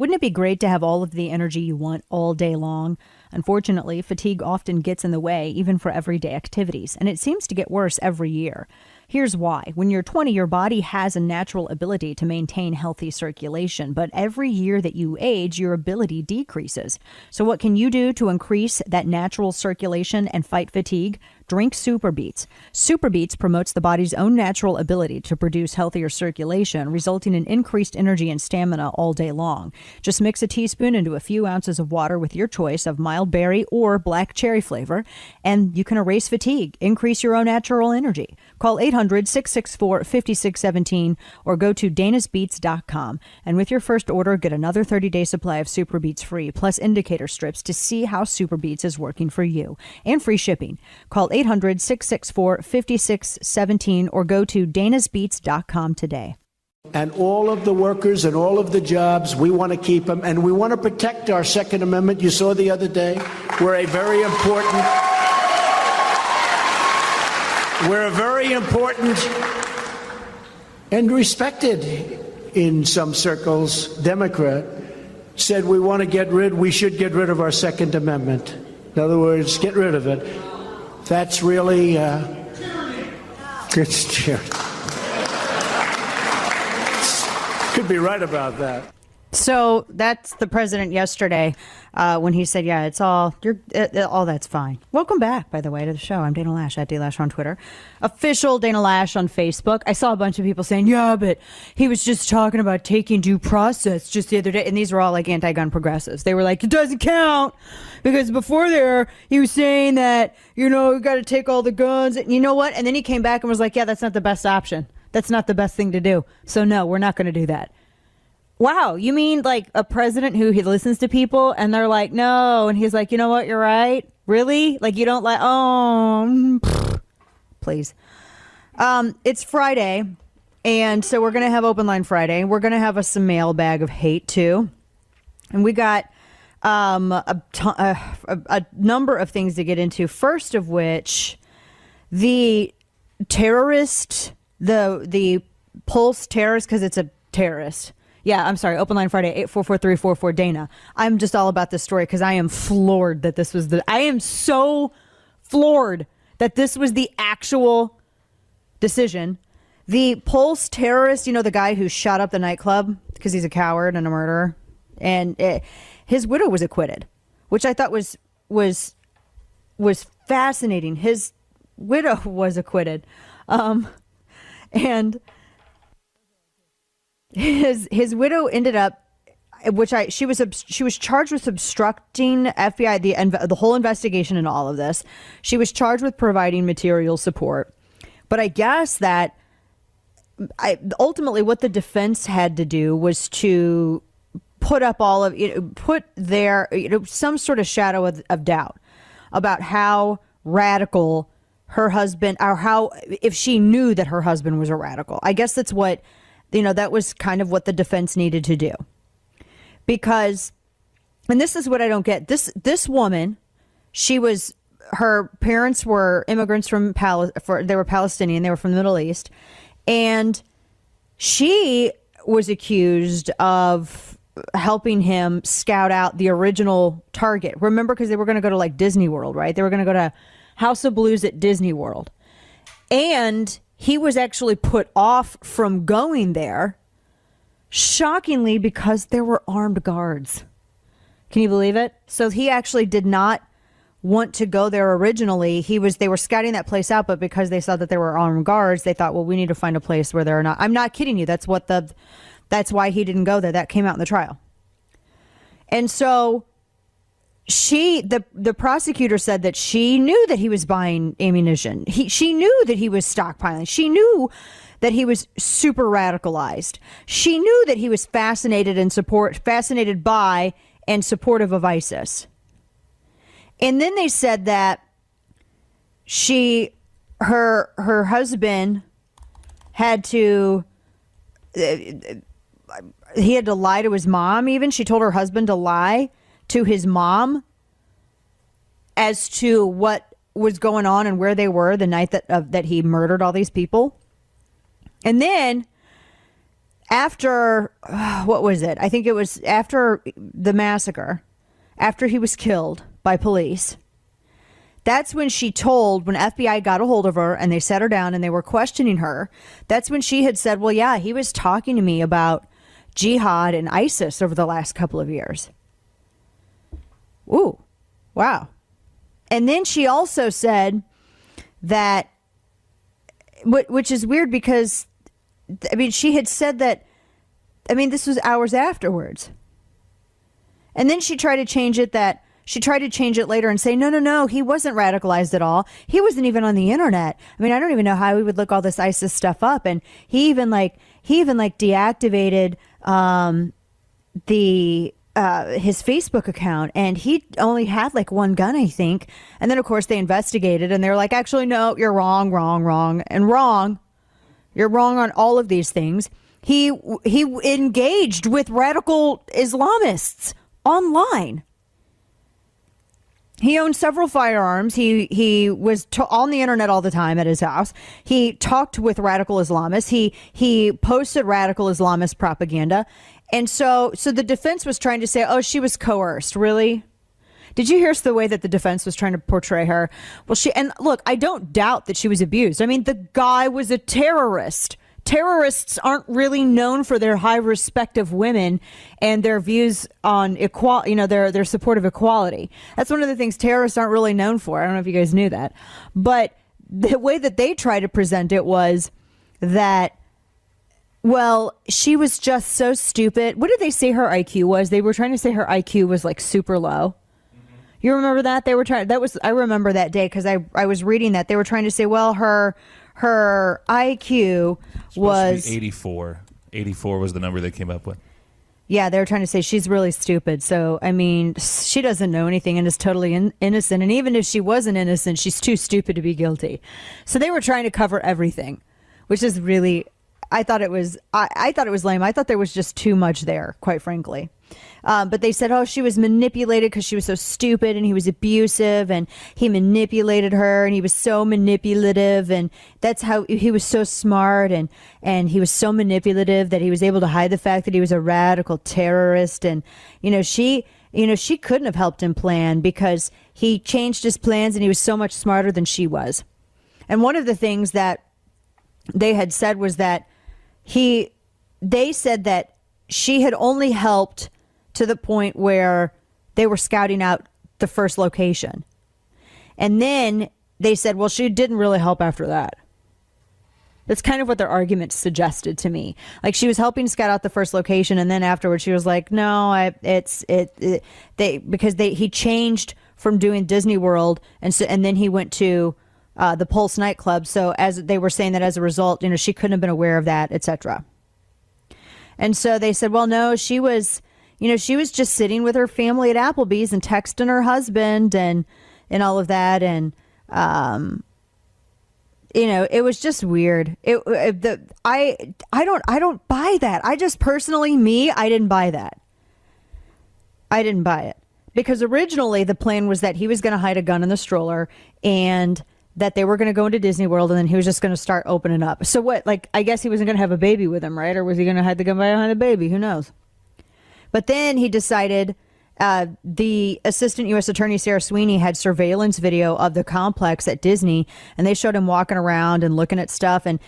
Wouldn't it be great to have all of the energy you want all day long? Unfortunately, fatigue often gets in the way, even for everyday activities, and it seems to get worse every year. Here's why. When you're 20, your body has a natural ability to maintain healthy circulation, but every year that you age, your ability decreases. So what can you do to increase that natural circulation and fight fatigue? Drink Super Beets. Super Beets promotes the body's own natural ability to produce healthier circulation, resulting in increased energy and stamina all day long. Just mix a teaspoon into a few ounces of water with your choice of mild berry or black cherry flavor, and you can erase fatigue, increase your own natural energy. Call 800-664-5617 or go to danasbeats.com. And with your first order, get another 30-day supply of Super Beets free, plus indicator strips to see how Super Beets is working for you, and free shipping. Call 800-664-5617 or go to danasbeats.com today. And all of the workers and all of the jobs, we want to keep them, and we want to protect our Second Amendment. You saw the other day, we're a very important and respected in some circles Democrat said we should get rid of our Second Amendment. In other words, get rid of it. That's really it's tyranny. Could be right about that. So that's the president yesterday when he said, yeah, it's all that's fine. Welcome back, by the way, to the show. I'm Dana Lash at D Lash on Twitter. Official Dana Lash on Facebook. I saw a bunch of people saying, yeah, but he was just talking about taking due process just the other day. And these were all like anti-gun progressives. They were like, it doesn't count because before there, he was saying that, we got to take all the guns. And you know what? And then he came back and was like, yeah, that's not the best option. That's not the best thing to do. So no, we're not going to do that. Wow, you mean like a president who he listens to people and they're like, no, and he's like, you know what, you're right. Really? Like you don't please. It's Friday, and so we're going to have Open Line Friday. We're going to have some mailbag of hate too. And we got a number of things to get into. First of which, the terrorist, the Pulse terrorist, because it's a terrorist. Yeah, I'm sorry. Open Line Friday, 844-344-DANA. I'm just all about this story because I am floored that this was I am so floored that this was the actual decision. The Pulse terrorist, the guy who shot up the nightclub because he's a coward and a murderer, and his widow was acquitted, which I thought was fascinating. His widow was acquitted, and his widow ended up, she was charged with obstructing FBI, the whole investigation and all of this. She was charged with providing material support. But I guess that ultimately what the defense had to do was to put up put their, some sort of shadow of doubt about how radical her husband, or how, if she knew that her husband was a radical. I guess that's what, that was kind of what the defense needed to do. Because, and this is what I don't get, this woman, her parents were immigrants from they were Palestinian, they were from the Middle East, and she was accused of helping him scout out the original target. Remember, because they were going to go to like Disney World, right? They were going to go to House of Blues at Disney World. And he was actually put off from going there, shockingly, because there were armed guards. Can you believe it? So he actually did not want to go there originally. They were scouting that place out, but because they saw that there were armed guards, they thought, well, we need to find a place where there are not. I'm not kidding you. That's why he didn't go there. That came out in the trial. And so the prosecutor said that she knew that he was buying ammunition. She knew that he was stockpiling. She knew that he was super radicalized. She knew that he was fascinated by and supportive of ISIS. And then they said that her husband had to, he had to lie to his mom even. She told her husband to lie to his mom as to what was going on and where they were the night that he murdered all these people. And then after, what was it? I think it was after the massacre, after he was killed by police. That's when she told, when FBI got a hold of her and they sat her down and they were questioning her, that's when she had said, well, yeah, he was talking to me about jihad and ISIS over the last couple of years. Ooh, wow. And then she also said that, which is weird because, I mean, she had said that, I mean, this was hours afterwards. And then she tried to change it later and say, no, he wasn't radicalized at all. He wasn't even on the internet. I mean, I don't even know how he would look all this ISIS stuff up. And he even deactivated his Facebook account, and he only had like one gun, I think. And then of course they investigated and they're like, actually, no, you're wrong. You're wrong on all of these things. He engaged with radical Islamists online. He owned several firearms. He was on the internet all the time at his house. He talked with radical Islamists. He posted radical Islamist propaganda. And so the defense was trying to say, oh, she was coerced. Really? Did you hear the way that the defense was trying to portray her? Well, and look, I don't doubt that she was abused. I mean, the guy was a terrorist. Terrorists aren't really known for their high respect of women and their views on equality, their support of equality. That's one of the things terrorists aren't really known for. I don't know if you guys knew that. But the way that they tried to present it was that, well, she was just so stupid. What did they say her IQ was? They were trying to say her IQ was like super low. You remember that? They were trying, I remember that day because I was reading that. They were trying to say, well, her IQ was 84. 84 was the number they came up with. Yeah, they were trying to say she's really stupid. So, I mean, she doesn't know anything and is totally innocent. And even if she wasn't innocent, she's too stupid to be guilty. So they were trying to cover everything, which is really, I thought it was lame. I thought there was just too much there, quite frankly. But they said, oh, she was manipulated because she was so stupid and he was abusive and he manipulated her and he was so manipulative and that's how he was so smart and he was so manipulative that he was able to hide the fact that he was a radical terrorist. And, she couldn't have helped him plan because he changed his plans and he was so much smarter than she was. And one of the things that they had said was that they said that she had only helped to the point where they were scouting out the first location. And then they said, well, she didn't really help after that. That's kind of what their argument suggested to me. Like she was helping scout out the first location. And then afterwards she was like, no, he changed from doing Disney World. And then he went to the Pulse nightclub. So as they were saying that as a result, she couldn't have been aware of that, etc. And so they said, well, no, she was just sitting with her family at Applebee's and texting her husband and all of that. And, it was just weird. I don't buy that. I just personally, I didn't buy that. I didn't buy it because originally the plan was that he was going to hide a gun in the stroller and that they were going to go into Disney World and then he was just going to start opening up. So what, I guess he wasn't going to have a baby with him, right? Or was he going to hide the gun behind the baby? Who knows? But then he decided the assistant U.S. attorney, Sarah Sweeney, had surveillance video of the complex at Disney, and they showed him walking around and looking at stuff. And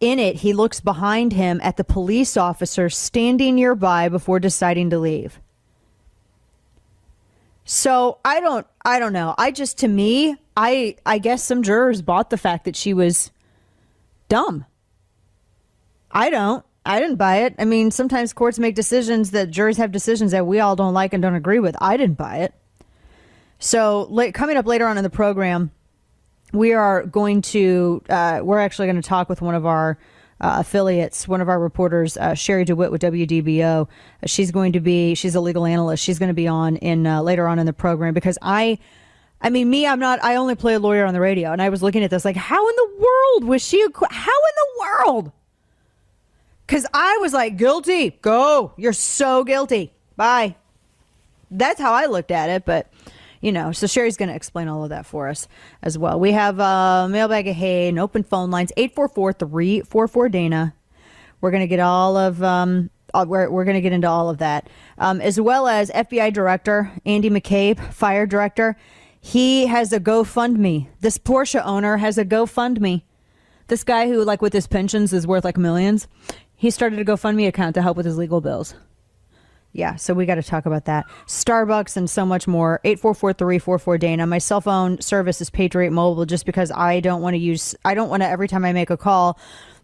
in it, he looks behind him at the police officer standing nearby before deciding to leave. So I don't know. I guess some jurors bought the fact that she was dumb. I didn't buy it. I mean, sometimes courts make decisions that juries have decisions that we all don't like and don't agree with. I didn't buy it. So coming up later on in the program, we're actually going to talk with one of our affiliates, one of our reporters, Sherry DeWitt with WDBO. She's a legal analyst. She's going to be on later on in the program because I only play a lawyer on the radio. And I was looking at this like, how in the world was she? How in the world? Because I was like, guilty. Go. You're so guilty. Bye. That's how I looked at it. But, so Sherry's going to explain all of that for us as well. We have Mailbag of Hay and open phone lines, 844-344-DANA. We're going to get all of we're going to get into all of that, as well as FBI Director Andy McCabe, Fire Director. He has a GoFundMe. This Porsche owner has a GoFundMe. This guy who, like, with his pensions is worth like millions. He started a GoFundMe account to help with his legal bills. Yeah, so we got to talk about that. Starbucks and so much more. 844-344-DANA. My cell phone service is Patriot Mobile, just because I don't want to every time I make a call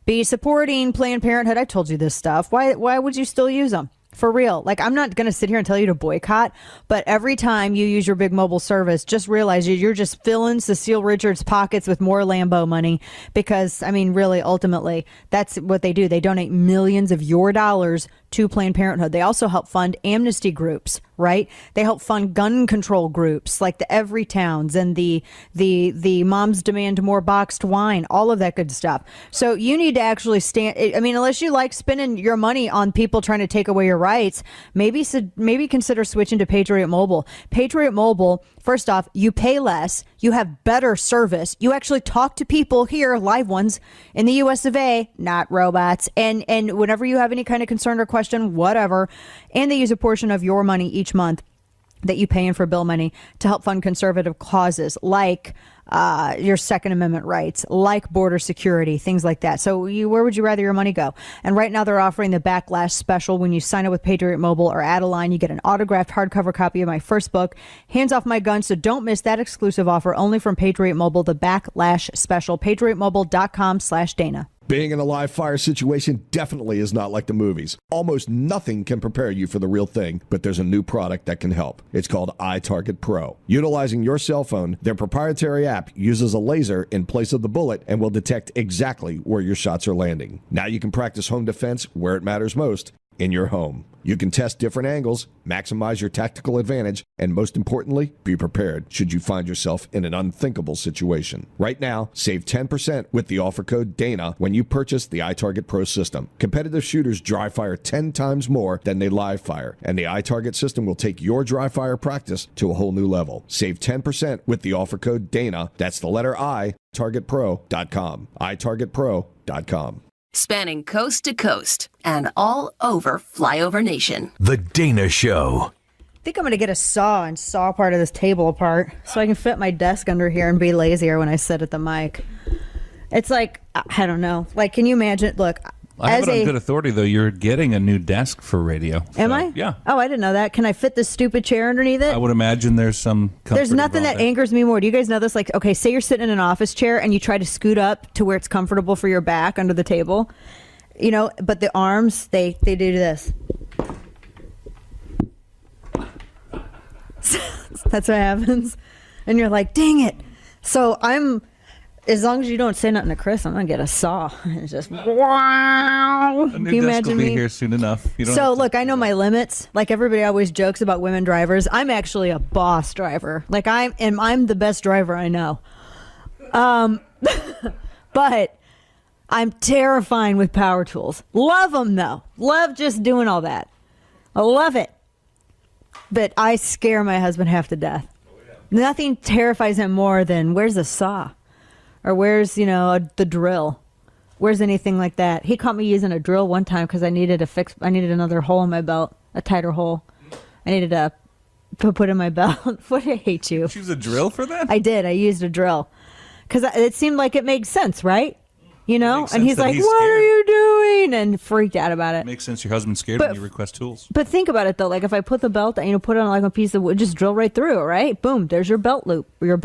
be supporting Planned Parenthood. I told you this stuff. Why would you still use them? For real. Like, I'm not going to sit here and tell you to boycott, but every time you use your big mobile service, just realize you're just filling Cecile Richards' pockets with more Lambo money, because, I mean, really, ultimately, that's what they do. They donate millions of your dollars to Planned Parenthood. They also help fund amnesty groups, right? They help fund gun control groups like the Everytowns and the Moms Demand More boxed wine, all of that good stuff. So you need to actually stand. I mean, unless you like spending your money on people trying to take away your rights, maybe consider switching to Patriot Mobile. Patriot Mobile, first off, you pay less, you have better service, you actually talk to people here, live ones, in the US of A, not robots, and whenever you have any kind of concern or question, whatever, and they use a portion of your money each month that you pay in for bill money to help fund conservative causes like your Second Amendment rights, like border security, things like that. So where would you rather your money go? And right now they're offering the Backlash special. When you sign up with Patriot Mobile or add a line, you get an autographed hardcover copy of my first book, Hands Off My Gun. So don't miss that exclusive offer only from Patriot Mobile, the Backlash special. PatriotMobile.com/Dana. Being in a live fire situation definitely is not like the movies. Almost nothing can prepare you for the real thing, but there's a new product that can help. It's called iTarget Pro. Utilizing your cell phone, their proprietary app uses a laser in place of the bullet and will detect exactly where your shots are landing. Now you can practice home defense where it matters most, in your home. You can test different angles, maximize your tactical advantage, and most importantly, be prepared should you find yourself in an unthinkable situation. Right now, save 10% with the offer code DANA when you purchase the iTarget Pro system. Competitive shooters dry fire 10 times more than they live fire, and the iTarget system will take your dry fire practice to a whole new level. Save 10% with the offer code DANA. That's the letter I, targetpro.com. itargetpro.com. Spanning coast to coast and all over Flyover Nation. The Dana Show. I think I'm going to get a saw and saw part of this table apart so I can fit my desk under here and be lazier when I sit at the mic. It's like, I don't know. Like, can you imagine? Look, I have it on good authority, though. You're getting a new desk for radio. Am I? Yeah. Oh, I didn't know that. Can I fit this stupid chair underneath it? I would imagine there's some comfort. There's nothing that angers me more. Do you guys know this? Like, okay, say you're sitting in an office chair and you try to scoot up to where it's comfortable for your back under the table, you know, but the arms, they do this. That's what happens. And you're like, dang it. So as long as you don't say nothing to Chris, I'm gonna get a saw. It's just wow. A new desk will be here soon enough. So look, I know my limits. Like, everybody always jokes about women drivers. I'm actually a boss driver. Like, I'm the best driver I know. But I'm terrifying with power tools. Love them though. Love just doing all that. I love it. But I scare my husband half to death. Nothing terrifies him more than, where's the saw? Or where's, the drill? Where's anything like that? He caught me using a drill one time because I needed another hole in my belt, a tighter hole. I needed to put in my belt. What, I hate you. Did you use a drill for that? I did. I used a drill. Because it seemed like it made sense, right? And he's like, what are you doing? And freaked out about it. Makes sense. Your husband's scared when you request tools. But think about it, though. Like, if I put the belt, put it on like a piece of wood, just drill right through it, right? Boom, there's your belt loop, your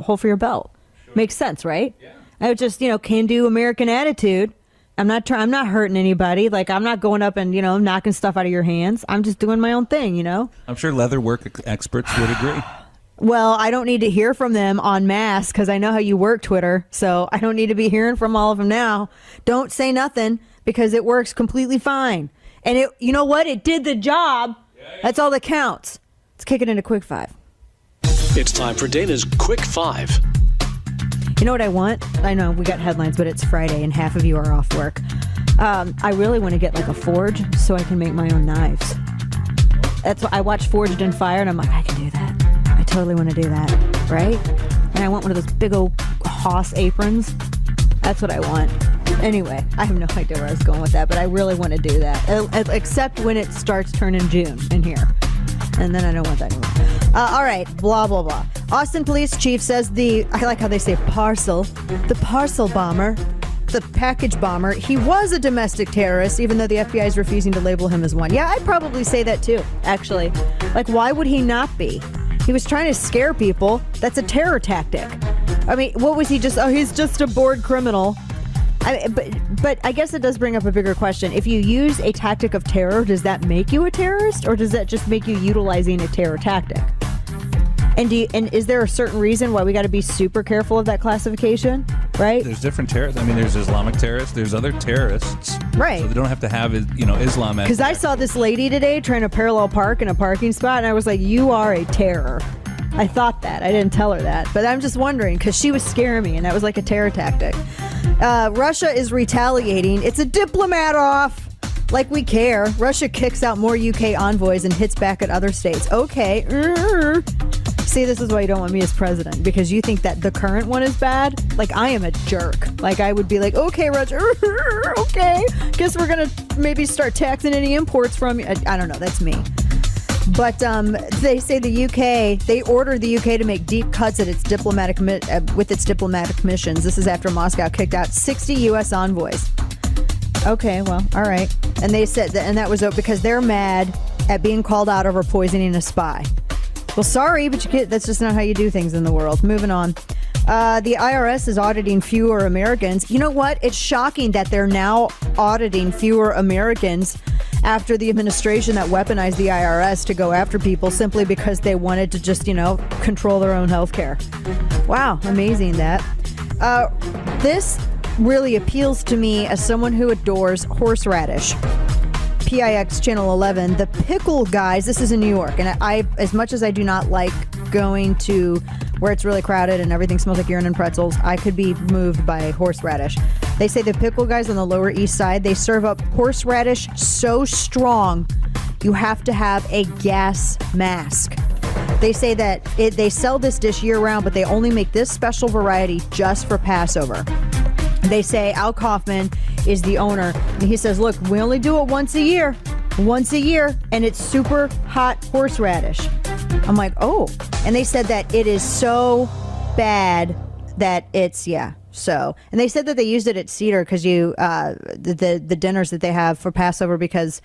hole for your belt. Makes sense, right? Yeah. I would just, can do American attitude. I'm not hurting anybody. Like, I'm not going up and, knocking stuff out of your hands. I'm just doing my own thing, I'm sure leather work experts would agree. Well, I don't need to hear from them en masse because I know how you work Twitter. So I don't need to be hearing from all of them now. Don't say nothing because it works completely fine. And you know what? It did the job. Yeah. That's all that counts. Let's kick it into Quick Five. It's time for Dana's Quick Five. You know what I want? I know we got headlines, but it's Friday and half of you are off work. I really want to get like a forge so I can make my own knives. That's what I watched Forged in Fire, and I'm like, I can do that. I totally want to do that, right? And I want one of those big old Hoss aprons. That's what I want. Anyway, I have no idea where I was going with that, but I really want to do that. Except when it starts turning June in here. And then I don't want that anymore. All right, blah, blah, blah. Austin police chief says I like how they say the parcel bomber, the package bomber, he was a domestic terrorist, even though the FBI is refusing to label him as one. Yeah, I'd probably say that too, actually. Like, why would he not be? He was trying to scare people. That's a terror tactic. I mean, what was he just? Oh, he's just a bored criminal. But I guess it does bring up a bigger question. If you use a tactic of terror, does that make you a terrorist, or does that just make you utilizing a terror tactic? And is there a certain reason why we got to be super careful of that classification? Right? There's different terrorists. I mean, there's Islamic terrorists. There's other terrorists. Right. So they don't have to have, Islam as. Because I saw this lady today trying to parallel park in a parking spot, and I was like, "You are a terror." I thought that. I didn't tell her that. But I'm just wondering, because she was scaring me, and that was like a terror tactic. Russia is retaliating. It's a diplomat off. Like we care. Russia kicks out more UK envoys and hits back at other states. Okay. See, this is why you don't want me as president, because you think that the current one is bad. Like, I am a jerk. Like, I would be like, okay, Russia, okay. Guess we're going to maybe start taxing any imports from you. I don't know. That's me. But they say the UK, they ordered the UK to make deep cuts at its with its diplomatic missions. This is after Moscow kicked out 60 U.S. envoys. Okay, well, all right. And they said that, and that was because they're mad at being called out over poisoning a spy. Well, sorry, but that's just not how you do things in the world. Moving on. The IRS is auditing fewer Americans. You know what? It's shocking that they're now auditing fewer Americans after the administration that weaponized the IRS to go after people simply because they wanted to just, control their own health care. Wow, amazing that. This really appeals to me as someone who adores horseradish. PIX Channel 11, the pickle guys, this is in New York, and I, as much as I do not like going to where it's really crowded and everything smells like urine and pretzels, I could be moved by horseradish. They say the pickle guys on the Lower East Side, they serve up horseradish so strong you have to have a gas mask. They say that they sell this dish year-round, but they only make this special variety just for Passover. They say Al Kaufman is the owner, and he says, look, we only do it once a year, and it's super hot horseradish. I'm like, oh. And they said that it is so bad that it's, so. And they said that they used it at Cedar because the dinners that they have for Passover, because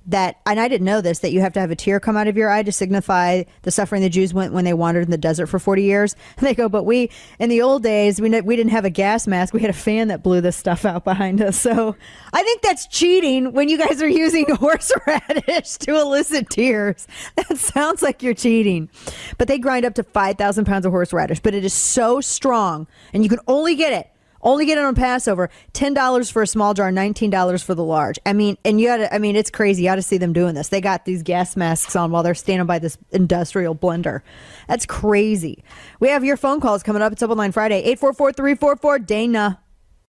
that, and I didn't know this, that you have to have a tear come out of your eye to signify the suffering the Jews went when they wandered in the desert for 40 years. And they go, but in the old days, we didn't have a gas mask. We had a fan that blew this stuff out behind us. So I think that's cheating when you guys are using horseradish to elicit tears. That sounds like you're cheating. But they grind up to 5,000 pounds of horseradish, but it is so strong, and you can only get it on Passover. $10 for a small jar, $19 for the large. I mean, and it's crazy. You ought to see them doing this. They got these gas masks on while they're standing by this industrial blender. That's crazy. We have your phone calls coming up. It's Double Line Friday, 844-344-DANA.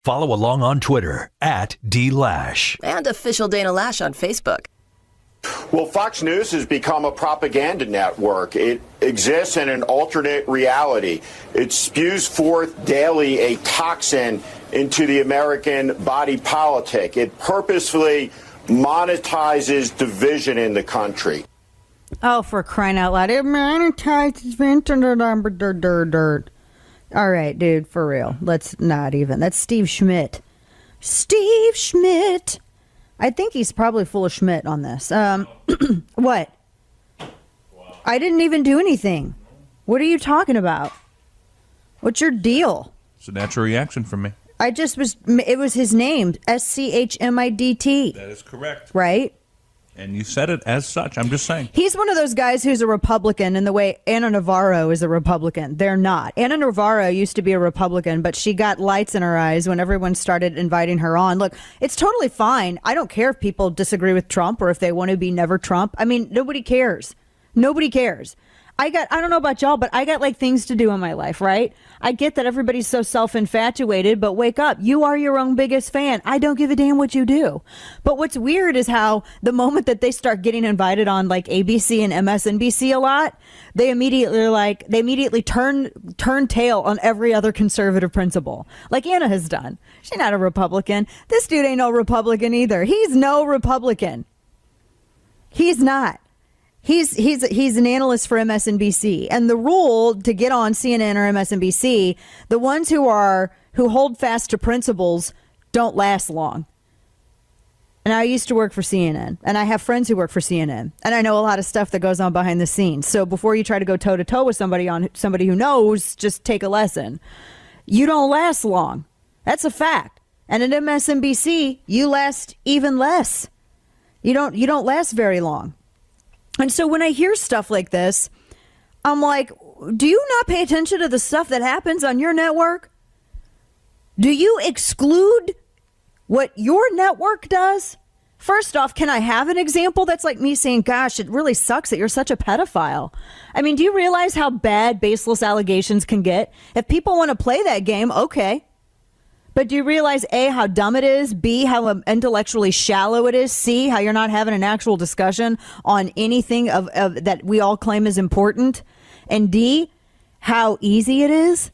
Follow along on Twitter @DLash. And official Dana Lash on Facebook. Well, Fox News has become a propaganda network. It exists in an alternate reality. It spews forth daily a toxin into the American body politic. It purposefully monetizes division in the country. Oh, for crying out loud. It monetizes dirt. All right, dude, for real. Let's not even. That's Steve Schmidt. Steve Schmidt. I think he's probably full of Schmidt on this. What? Wow. I didn't even do anything. What are you talking about? What's your deal? It's a natural reaction from me. It was his name, SCHMIDT. That is correct. Right? And you said it as such. I'm just saying. He's one of those guys who's a Republican in the way Anna Navarro is a Republican. They're not. Anna Navarro used to be a Republican, but she got lights in her eyes when everyone started inviting her on. Look, it's totally fine. I don't care if people disagree with Trump or if they want to be never Trump. I mean, nobody cares. Nobody cares. I don't know about y'all, but I got like things to do in my life, right? I get that everybody's so self-infatuated, but wake up. You are your own biggest fan. I don't give a damn what you do. But what's weird is how the moment that they start getting invited on like ABC and MSNBC a lot, they immediately turn tail on every other conservative principle, like Anna has done. She's not a Republican. This dude ain't no Republican either. He's no Republican. He's not. He's an analyst for MSNBC, and the rule to get on CNN or MSNBC, the ones who hold fast to principles don't last long. And I used to work for CNN, and I have friends who work for CNN, and I know a lot of stuff that goes on behind the scenes. So before you try to go toe to toe with somebody who knows, just take a lesson. You don't last long. That's a fact. And at MSNBC, you last even less. You don't last very long. And so when I hear stuff like this, I'm like, do you not pay attention to the stuff that happens on your network? Do you exclude what your network does? First off, can I have an example that's like me saying, gosh, it really sucks that you're such a pedophile? I mean, do you realize how bad baseless allegations can get? If people want to play that game, okay. But do you realize, A, how dumb it is, B, how intellectually shallow it is, C, how you're not having an actual discussion on anything of that we all claim is important, and D, how easy it is?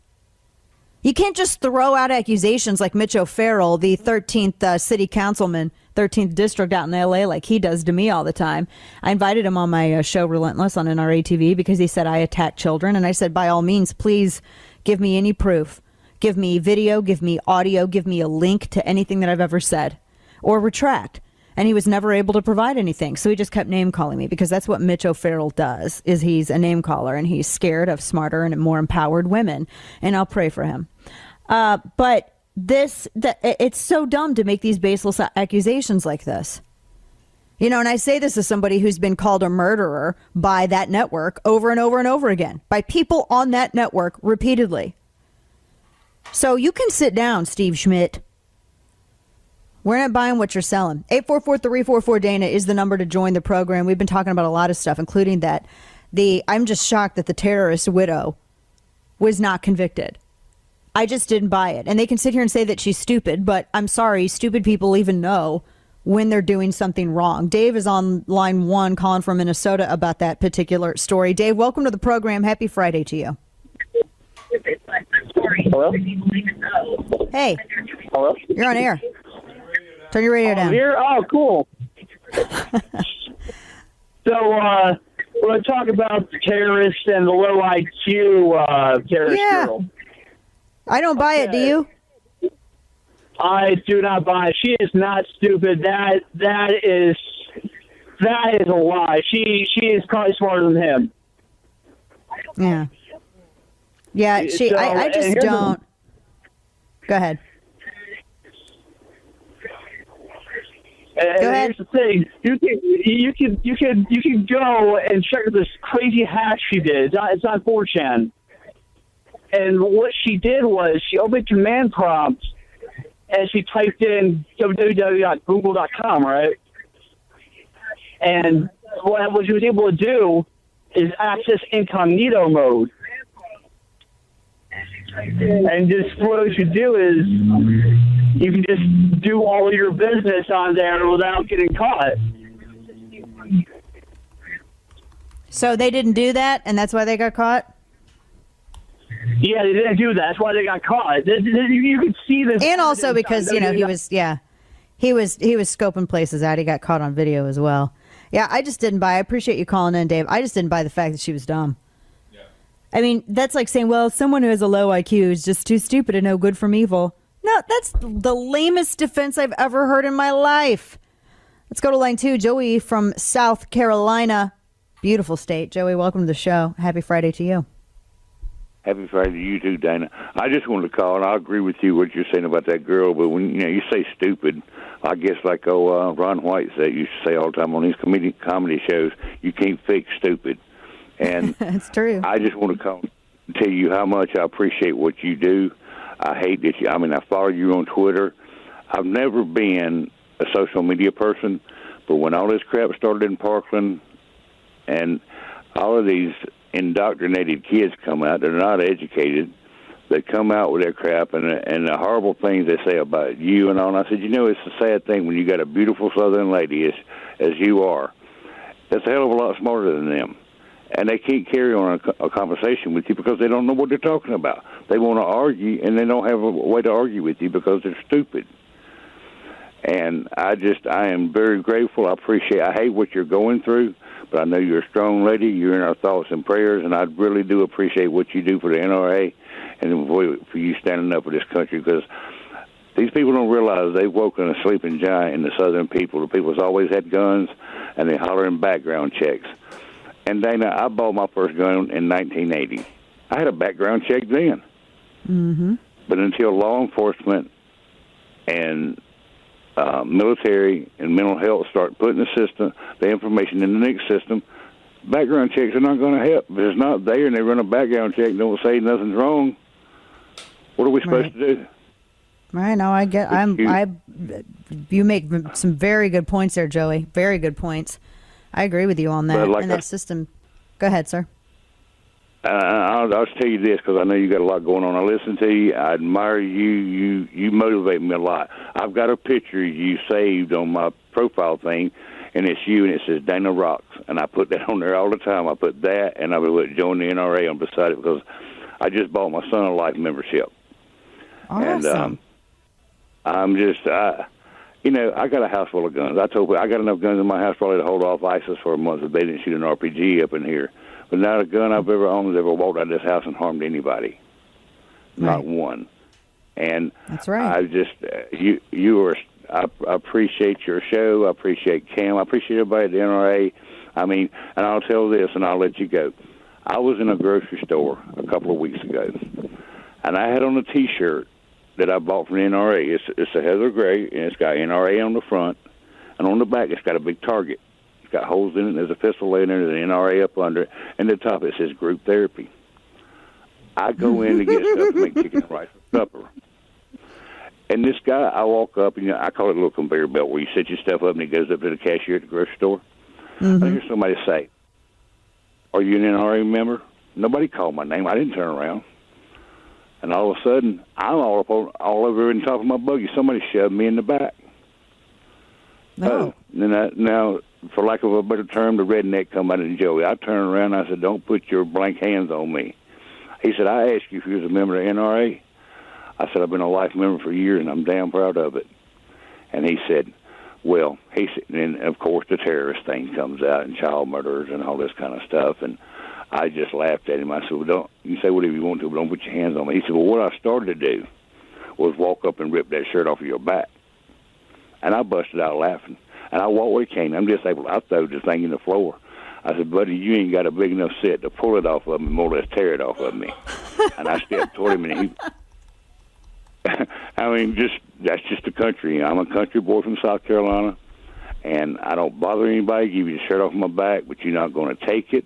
You can't just throw out accusations like Mitch O'Farrell, the 13th city councilman, 13th district out in L.A., like he does to me all the time. I invited him on my show Relentless on NRA TV because he said I attack children, and I said, by all means, please give me any proof. Give me video, give me audio, give me a link to anything that I've ever said, or retract. And he was never able to provide anything. So he just kept name calling me, because that's what Mitch O'Farrell does, is he's a name caller, and he's scared of smarter and more empowered women. And I'll pray for him. But it's so dumb to make these baseless accusations like this. You know, and I say this as somebody who's been called a murderer by that network over and over and over again, by people on that network repeatedly. So you can sit down, Steve Schmidt. We're not buying what you're selling. 844-344-DANA is the number to join the program. We've been talking about a lot of stuff, including that I'm just shocked that the terrorist widow was not convicted. I just didn't buy it. And they can sit here and say that she's stupid, but I'm sorry, stupid people even know when they're doing something wrong. Dave is on line 1 calling from Minnesota about that particular story. Dave, welcome to the program. Happy Friday to you. Hello? Hey. Hello? You're on air. Turn your radio down. Here? Oh, cool. So, we're going to talk about the terrorists and the low IQ terrorist girl. I don't buy it, do you? I do not buy it. She is not stupid. That is a lie. She is probably smarter than him. Yeah. Yeah, I just don't. Go ahead. And go ahead. Here's the thing: you can go and check this crazy hack she did. It's on 4chan. And what she did was she opened command prompt and she typed in www.google.com, right? And what she was able to do is access incognito mode. And just what you do is you can just do all of your business on there without getting caught. So they didn't do that, and that's why they got caught? Yeah, they didn't do that. That's why they got caught. You could see this. And also because, he was scoping places out. He got caught on video as well. Yeah, I just didn't buy. I appreciate you calling in, Dave. I just didn't buy the fact that she was dumb. I mean, that's like saying, well, someone who has a low IQ is just too stupid to know good from evil. No, that's the lamest defense I've ever heard in my life. Let's go to line 2. Joey from South Carolina. Beautiful state. Joey, welcome to the show. Happy Friday to you. Happy Friday to you too, Dana. I just wanted to call, and I agree with you what you're saying about that girl, but when you say stupid, I guess like Ron White said, used to say all the time on his comedy shows, you can't fake stupid. And it's true. I just want to call and tell you how much I appreciate what you do. I hate that I follow you on Twitter. I've never been a social media person, but when all this crap started in Parkland and all of these indoctrinated kids come out. They're not educated. They come out with their crap and the horrible things they say about you and all. And I said, it's a sad thing when you got a beautiful Southern lady as you are. That's a hell of a lot smarter than them. And they can't carry on a conversation with you because they don't know what they're talking about. They want to argue, and they don't have a way to argue with you because they're stupid. And I am very grateful. I hate what you're going through, but I know you're a strong lady. You're in our thoughts and prayers, and I really do appreciate what you do for the NRA and for you standing up for this country, because these people don't realize they've woken a sleeping giant in the Southern people. The people's always had guns, and they holler in background checks. And Dana, I bought my first gun in 1980. I had a background check then. Mm-hmm. But until law enforcement and military and mental health start putting the information in the NICS system, background checks are not going to help. If it's not there and they run a background check and don't say nothing's wrong, what are we supposed to do? Right. No, I get. You make some very good points there, Joey. Very good points. I agree with you on that. And that system. Go ahead, sir. I'll tell you this, because I know you got a lot going on. I listen to you. I admire you. You motivate me a lot. I've got a picture you saved on my profile thing, and it's you, and it says Dana Rocks, and I put that on there all the time. I put that, and I would join the NRA on beside it, because I just bought my son a life membership. Awesome. And I'm just, I got a house full of guns. I told you, I got enough guns in my house probably to hold off ISIS for a month if they didn't shoot an RPG up in here. But not a gun I've ever owned has ever walked out of this house and harmed anybody. Not one. And that's right. I just, I appreciate your show. I appreciate Cam. I appreciate everybody at the NRA. I mean, and I'll tell this and I'll let you go. I was in a grocery store a couple of weeks ago, and I had on a T-shirt that I bought from the NRA. It's a heather gray, and it's got NRA on the front, and on the back it's got a big target. It's got holes in it, and there's a pistol laying there, there's an NRA up under it, and at the top it says group therapy. I go in to get stuff to make chicken and rice for supper. And this guy, I walk up, and I call it a little conveyor belt where you set your stuff up and it goes up to the cashier at the grocery store. Mm-hmm. I hear somebody say, "Are you an NRA member?" Nobody called my name. I didn't turn around. And all of a sudden, I'm all over in the top of my buggy. Somebody shoved me in the back. No. Now, for lack of a better term, the redneck come out and Joey. I turned around and I said, "Don't put your blank hands on me." He said, "I asked you if you was a member of the NRA." I said, "I've been a life member for years, and I'm damn proud of it." And he said, "Well," he said, and of course the terrorist thing comes out and child murderers and all this kind of stuff. And I just laughed at him. I said, "Well, you can say whatever you want to, but don't put your hands on me." He said, "Well, what I started to do was walk up and rip that shirt off of your back." And I busted out laughing. And I walked with a cane. I'm disabled. I threw the thing in the floor. I said, "Buddy, you ain't got a big enough set to pull it off of me, more or less tear it off of me." And I stepped toward him, and he... I mean, that's just the country. I'm a country boy from South Carolina, and I don't bother anybody, give you the shirt off my back, but you're not going to take it,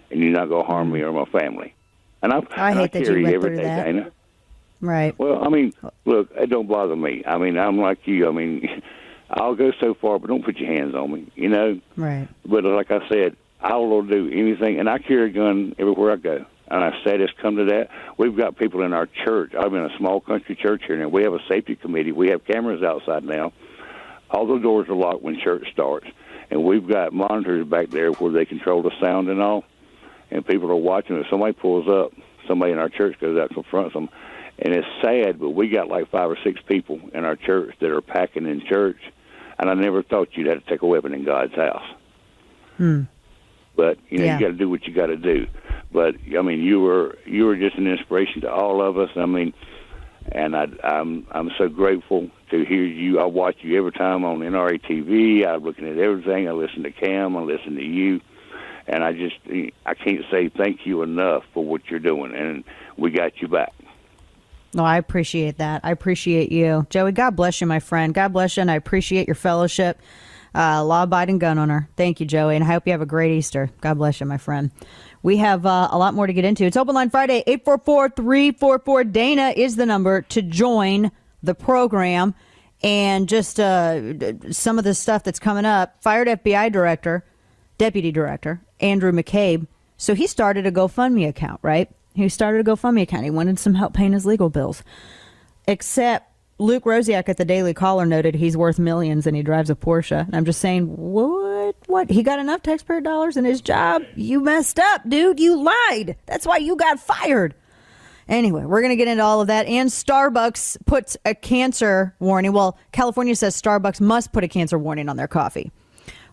and you're not going to harm me or my family. And I hate that you went through that. Dana. Right. Well, I mean, look, it don't bother me. I mean, I'm like you. I mean, I'll go so far, but don't put your hands on me, you know? Right. But like I said, I will do anything, and I carry a gun everywhere I go. And I said it's come to that. We've got people in our church. I'm in a small country church here, and we have a safety committee. We have cameras outside now. All the doors are locked when church starts. And we've got monitors back there where they control the sound and all. And people are watching. If somebody pulls up, somebody in our church goes out and confronts them. And it's sad, but we got like 5 or 6 people in our church that are packing in church. And I never thought you'd have to take a weapon in God's house. But, you got to do what you got to do. But, I mean, you were just an inspiration to all of us. I mean, and I'm so grateful to hear you. I watch you every time on NRA TV. I'm looking at everything. I listen to Cam. I listen to you. And I can't say thank you enough for what you're doing. And we got you back. No, I appreciate that. I appreciate you. Joey, God bless you, my friend. God bless you, and I appreciate your fellowship. Law-abiding gun owner. Thank you, Joey, and I hope you have a great Easter. God bless you, my friend. We have a lot more to get into. It's Open Line Friday. 844-344-DANA is the number to join the program. And just some of the stuff that's coming up. Fired FBI Deputy Director Andrew McCabe So he started a GoFundMe account, right? He started a GoFundMe account. He wanted some help paying his legal bills. Except Luke Rosiak at the Daily Caller noted he's worth millions and he drives a Porsche. And I'm just saying, what? He got enough taxpayer dollars in his job? You messed up, dude. You lied. That's why you got fired. Anyway, we're going to get into all of that. And Starbucks puts a cancer warning. Well, California says Starbucks must put a cancer warning on their coffee.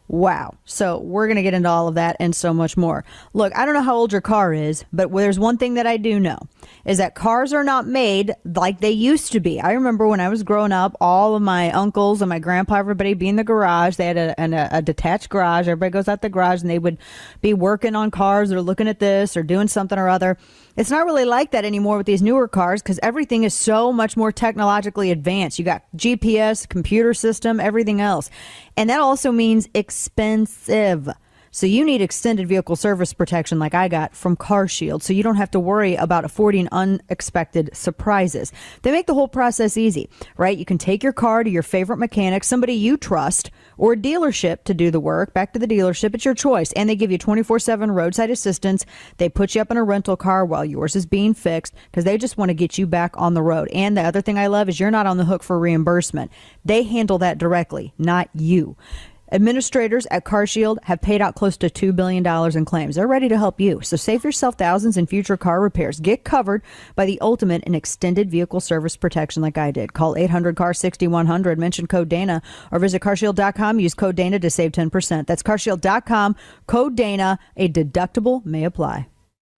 Wow. So we're going to get into all of that and so much more. Look, I don't know how old your car is, but there's one thing that I do know is that cars are not made like they used to be. I remember when I was growing up, all of my uncles and my grandpa, everybody be in the garage. They had a detached garage. Everybody goes out the garage and they would be working on cars or looking at this or doing something or other. It's not really like that anymore with these newer cars because everything is so much more technologically advanced. You got GPS, computer system, everything else. And that also means expensive. So you need extended vehicle service protection like I got from CarShield so you don't have to worry about affording unexpected surprises. They make the whole process easy, right? You can take your car to your favorite mechanic, somebody you trust, or a dealership to do the work. Back to the dealership. It's your choice. And they give you 24/7 roadside assistance. They put you up in a rental car while yours is being fixed because they just want to get you back on the road. And the other thing I love is you're not on the hook for reimbursement. They handle that directly, not you. Administrators at CarShield have paid out close to $2 billion in claims. They're ready to help you. So save yourself thousands in future car repairs. Get covered by the ultimate in extended vehicle service protection like I did. Call 800-CAR-6100, mention code Dana, or visit carshield.com. Use code Dana to save 10%. That's carshield.com, code Dana. A deductible may apply.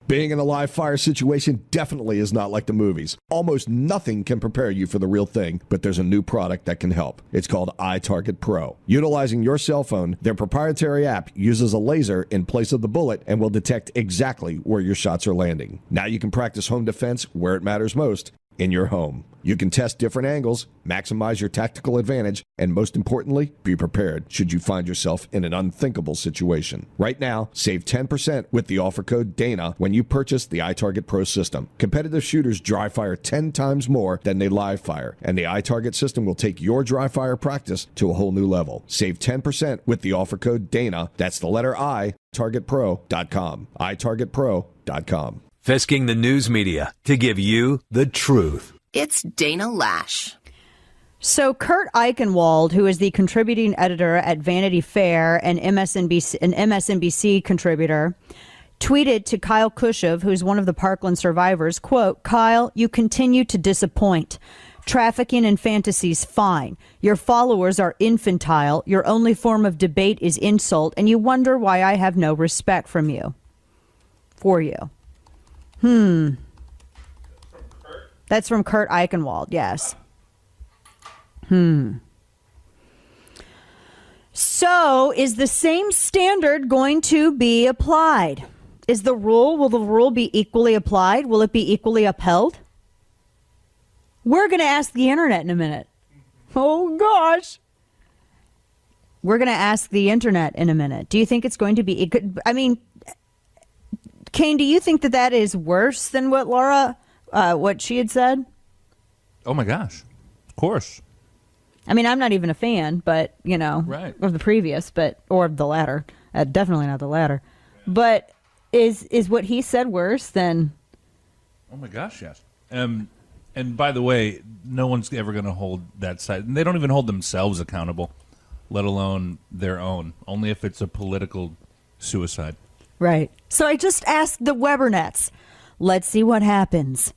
Being in a live fire situation definitely is not like the movies. Almost nothing can prepare you for the real thing, but there's a new product that can help. It's called iTarget Pro. Utilizing your cell phone, their proprietary app uses a laser in place of the bullet and will detect exactly where your shots are landing. Now you can practice home defense where it matters most, in your home. You can test different angles, maximize your tactical advantage, and most importantly, be prepared should you find yourself in an unthinkable situation. Right now, save 10% with the offer code DANA when you purchase the iTarget Pro system. Competitive shooters dry fire 10 times more than they live fire, and the iTarget system will take your dry fire practice to a whole new level. Save 10% with the offer code DANA. That's the letter I, targetpro.com. itargetpro.com. Fisking the news media to give you the truth. It's Dana Lash. So Kurt Eichenwald, who is the contributing editor at Vanity Fair and MSNBC contributor, tweeted to Kyle Kushov, who's one of the Parkland survivors, quote, "Kyle, you continue to disappoint. Trafficking in fantasies, fine. Your followers are infantile. Your only form of debate is insult, and you wonder why I have no respect from you. For you." That's from Kurt Eichenwald, yes. So is the same standard going to be applied? Will the rule be equally applied? Will it be equally upheld? We're going to ask the internet in a minute. Oh, gosh. We're going to ask the internet in a minute. Do you think it's going to be, Kane, do you think that is worse than what what she had said? Oh my gosh, of course. I mean, I'm not even a fan, but Right. of the previous, or of the latter. Definitely not the latter. But is what he said worse than? Oh my gosh, yes. And by the way, no one's ever going to hold that side. And they don't even hold themselves accountable, let alone their own. Only if it's a political suicide. Right. So I just asked the Webernets. Let's see what happens.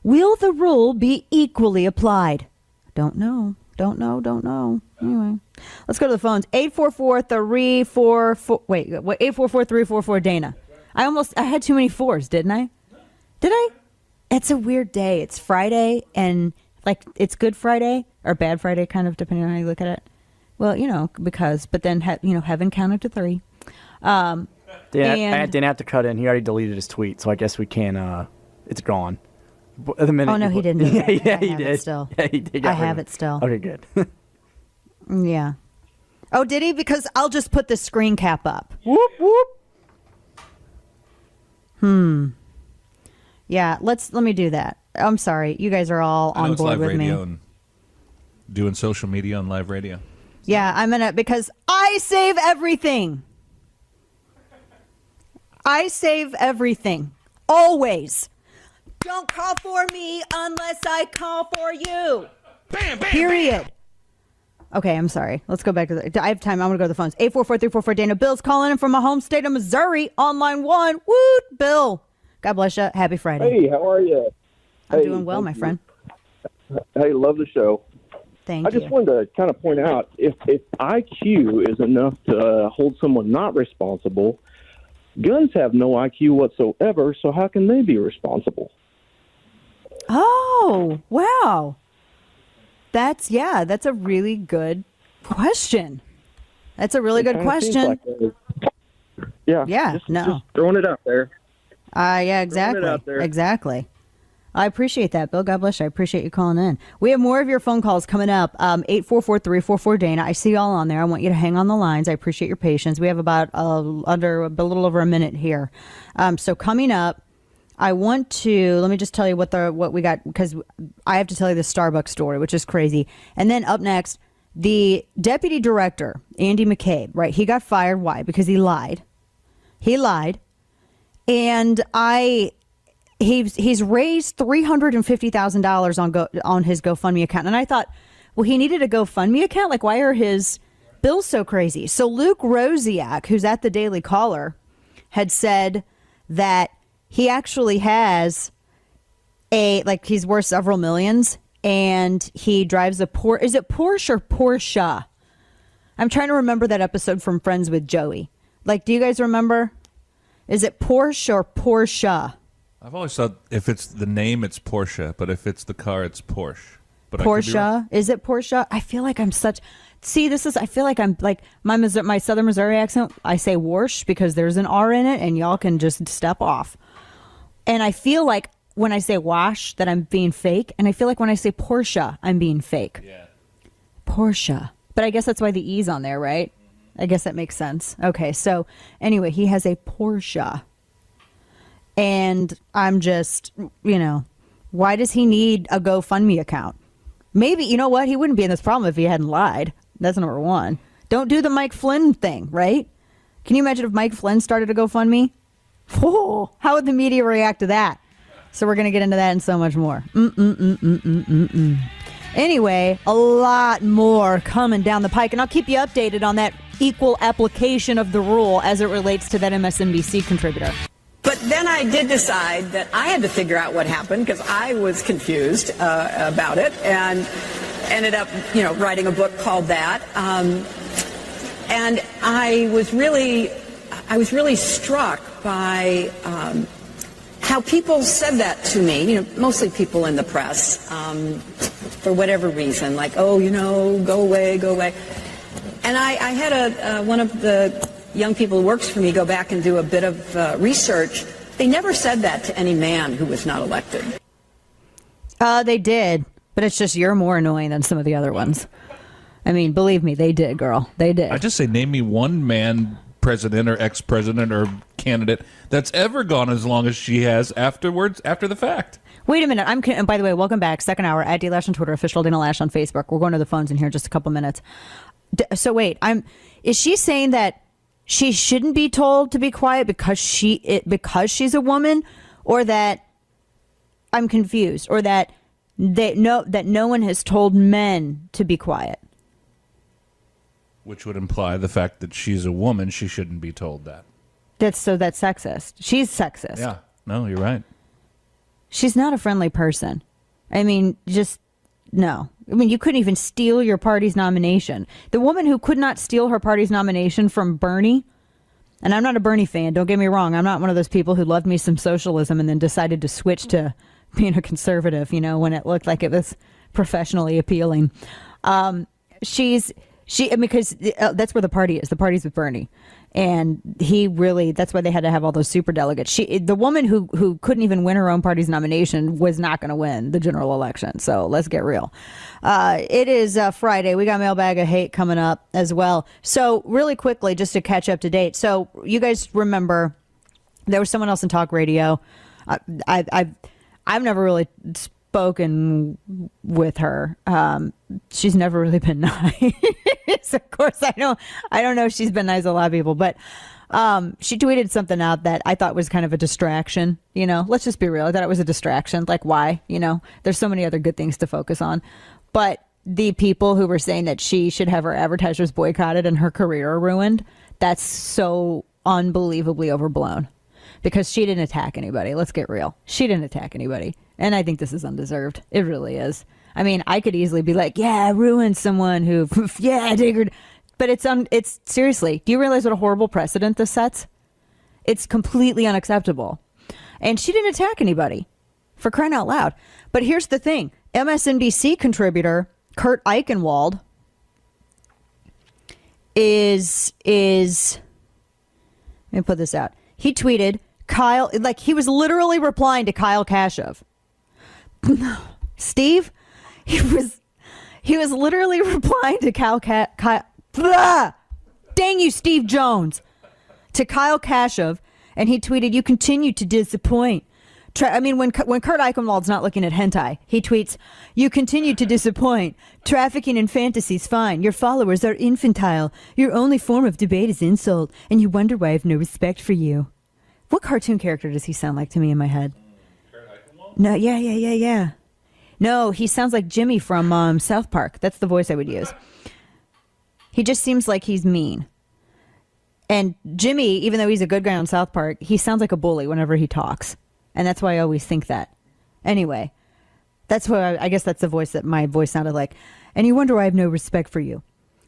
Will the rule be equally applied? Don't know. Anyway, let's go to the phones. 844-344. Wait, 844-344 Dana. I had too many fours, didn't I? Did I? It's a weird day. It's Friday, and it's Good Friday or Bad Friday, kind of depending on how you look at it. Well, but then heaven counted to 3. I didn't have to cut in. He already deleted his tweet, so I guess we can. It's gone. The minute oh no, he didn't. Yeah, he did. It still. Yeah, he did. I have it still. Okay, good. Yeah. Oh, did he? Because I'll just put the screen cap up. Whoop whoop. Yeah. Let me do that. I'm sorry, you guys are all on board with me. And doing social media on live radio. Yeah, because I save everything. I save everything. Always. Don't call for me unless I call for you. Bam, bam, Period. Okay, I'm sorry. Let's go back to the... I have time. I'm going to go to the phones. 844-344 Dana. Bill's calling in from my home state of Missouri on line 1. Woot, Bill. God bless you. Happy Friday. Hey, how are you? I'm doing well, my friend. Hey, love the show. Thank I you. just wanted to kind of point out, if IQ is enough to hold someone not responsible, guns have no IQ whatsoever, so how can they be responsible? Oh, wow. That's a really good question. That's a really good question. Yeah. Just throwing it out there. Yeah, exactly. Exactly. I appreciate that, Bill. God bless you. I appreciate you calling in. We have more of your phone calls coming up. 844-344-DANA. I see y'all on there. I want you to hang on the lines. I appreciate your patience. We have about a little over a minute here. So coming up, I want to let me just tell you what we got, because I have to tell you the Starbucks story, which is crazy. And then up next, the deputy director, Andy McCabe, right? He got fired. Why? Because he lied. He lied. And he's raised $350,000 on his GoFundMe account. And I thought, well, he needed a GoFundMe account? Like, why are his bills so crazy? So Luke Rosiak, who's at the Daily Caller, had said that he actually has he's worth several millions, and he drives a is it Porsche or Porsche? I'm trying to remember that episode from Friends with Joey. Like, do you guys remember? Is it Porsche or Porsche? I've always thought if it's the name, it's Porsche, but if it's the car, it's Porsche. But Porsche? Is it Porsche? I feel like I'm such... See, I feel like I'm like my Southern Missouri accent. I say Warsh because there's an R in it, and y'all can just step off. And I feel like when I say wash that I'm being fake, and I feel like when I say Porsche, I'm being fake. Yeah. Porsche. But I guess that's why the E's on there, right? I guess that makes sense. Okay, so anyway, he has a Porsche. And I'm just, why does he need a GoFundMe account? Maybe, you know what? He wouldn't be in this problem if he hadn't lied. That's number one. Don't do the Mike Flynn thing, right? Can you imagine if Mike Flynn started a GoFundMe? Oh, how would the media react to that? So we're going to get into that and so much more. Anyway, a lot more coming down the pike, and I'll keep you updated on that equal application of the rule as it relates to that MSNBC contributor. But then I did decide that I had to figure out what happened, because I was confused about it, and ended up, writing a book called that. And I was really struck by how people said that to me. Mostly people in the press, for whatever reason, like, oh, go away, go away. And I had one of the young people who works for me go back and do a bit of research. They never said that to any man who was not elected. They did, but it's just you're more annoying than some of the other ones. I mean, believe me, they did, girl. They did. I just say, name me one man president or ex-president or candidate that's ever gone as long as she has after the fact. Wait a minute. And by the way, welcome back. Second hour at D Lash on Twitter, official Dana Lash on Facebook. We're going to the phones in here in just a couple minutes. So wait, is she saying that she shouldn't be told to be quiet because she's a woman, or that I'm confused, or that no one has told men to be quiet? Which would imply the fact that she's a woman, she shouldn't be told that. That's sexist. She's sexist. Yeah. No, you're right. She's not a friendly person. I mean, just no. I mean, you couldn't even steal your party's nomination. The woman who could not steal her party's nomination from Bernie, and I'm not a Bernie fan, don't get me wrong. I'm not one of those people who loved me some socialism and then decided to switch to being a conservative, when it looked like it was professionally appealing. Because that's where the party is. The party's with Bernie. And that's why they had to have all those super delegates. The woman who couldn't even win her own party's nomination was not going to win the general election. So let's get real. It is Friday. We got Mailbag of Hate coming up as well. So really quickly, just to catch up to date. So you guys remember there was someone else in talk radio. I've never really spoken with her. She's never really been nice. Of course, I don't know if she's been nice to a lot of people, but She tweeted something out that I thought was kind of a distraction. Let's just be real. I thought it was a distraction. Like, why? There's so many other good things to focus on. But the people who were saying that she should have her advertisers boycotted and her career ruined, that's so unbelievably overblown. Because she didn't attack anybody. Let's get real. She didn't attack anybody. And I think this is undeserved. It really is. I mean, I could easily be like, yeah, I ruined someone who, yeah, diggered. But it's seriously, do you realize what a horrible precedent this sets? It's completely unacceptable. And she didn't attack anybody, for crying out loud. But here's the thing. MSNBC contributor Kurt Eichenwald is let me put this out. He tweeted Kyle, like he was literally replying to Kyle Kashuv. Steve, he was literally replying to Kyle dang you, Steve Jones, to Kyle Kashuv, and he tweeted, "You continue to disappoint." When Kurt Eichenwald's not looking at hentai, he tweets, "You continue to disappoint. Trafficking in fantasy's fine. Your followers are infantile. Your only form of debate is insult, and you wonder why I have no respect for you." What cartoon character does he sound like to me in my head? Kurt Eichenwald? No, yeah. No, he sounds like Jimmy from South Park. That's the voice I would use. He just seems like he's mean. And Jimmy, even though he's a good guy on South Park, he sounds like a bully whenever he talks. And that's why I always think that. Anyway, that's why I guess that's the voice that my voice sounded like. And you wonder why I have no respect for you.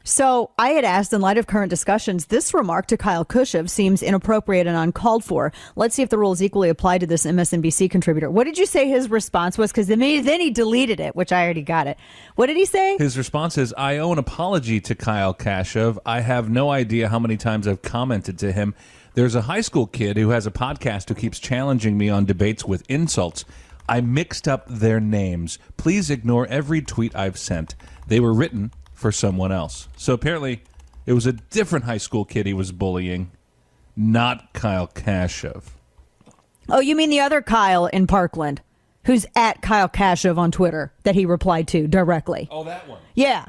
So I had asked, in light of current discussions, this remark to Kyle Kashuv seems inappropriate and uncalled for. Let's see if the rules equally apply to this MSNBC contributor. What did you say his response was? Because then he deleted it, which I already got it. What did he say? His response is, "I owe an apology to Kyle Kashuv. I have no idea how many times I've commented to him. There's a high school kid who has a podcast who keeps challenging me on debates with insults. I mixed up their names. Please ignore every tweet I've sent. They were written for someone else." So apparently it was a different high school kid he was bullying, not Kyle Kashuv. Oh, you mean the other Kyle in Parkland, who's at Kyle Kashuv on Twitter, that he replied to directly? Oh, that one. Yeah.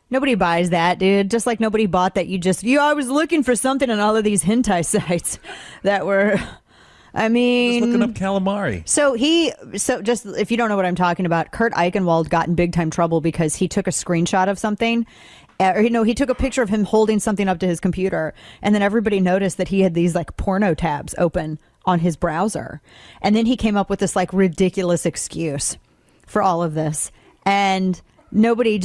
Nobody buys that, dude. Just like nobody bought that I was looking for something on all of these hentai sites that were... Just looking up calamari. So just if you don't know what I'm talking about, Kurt Eichenwald got in big time trouble because he took a screenshot of something. He took a picture of him holding something up to his computer, and then everybody noticed that he had these like porno tabs open on his browser. And then he came up with this like ridiculous excuse for all of this. And nobody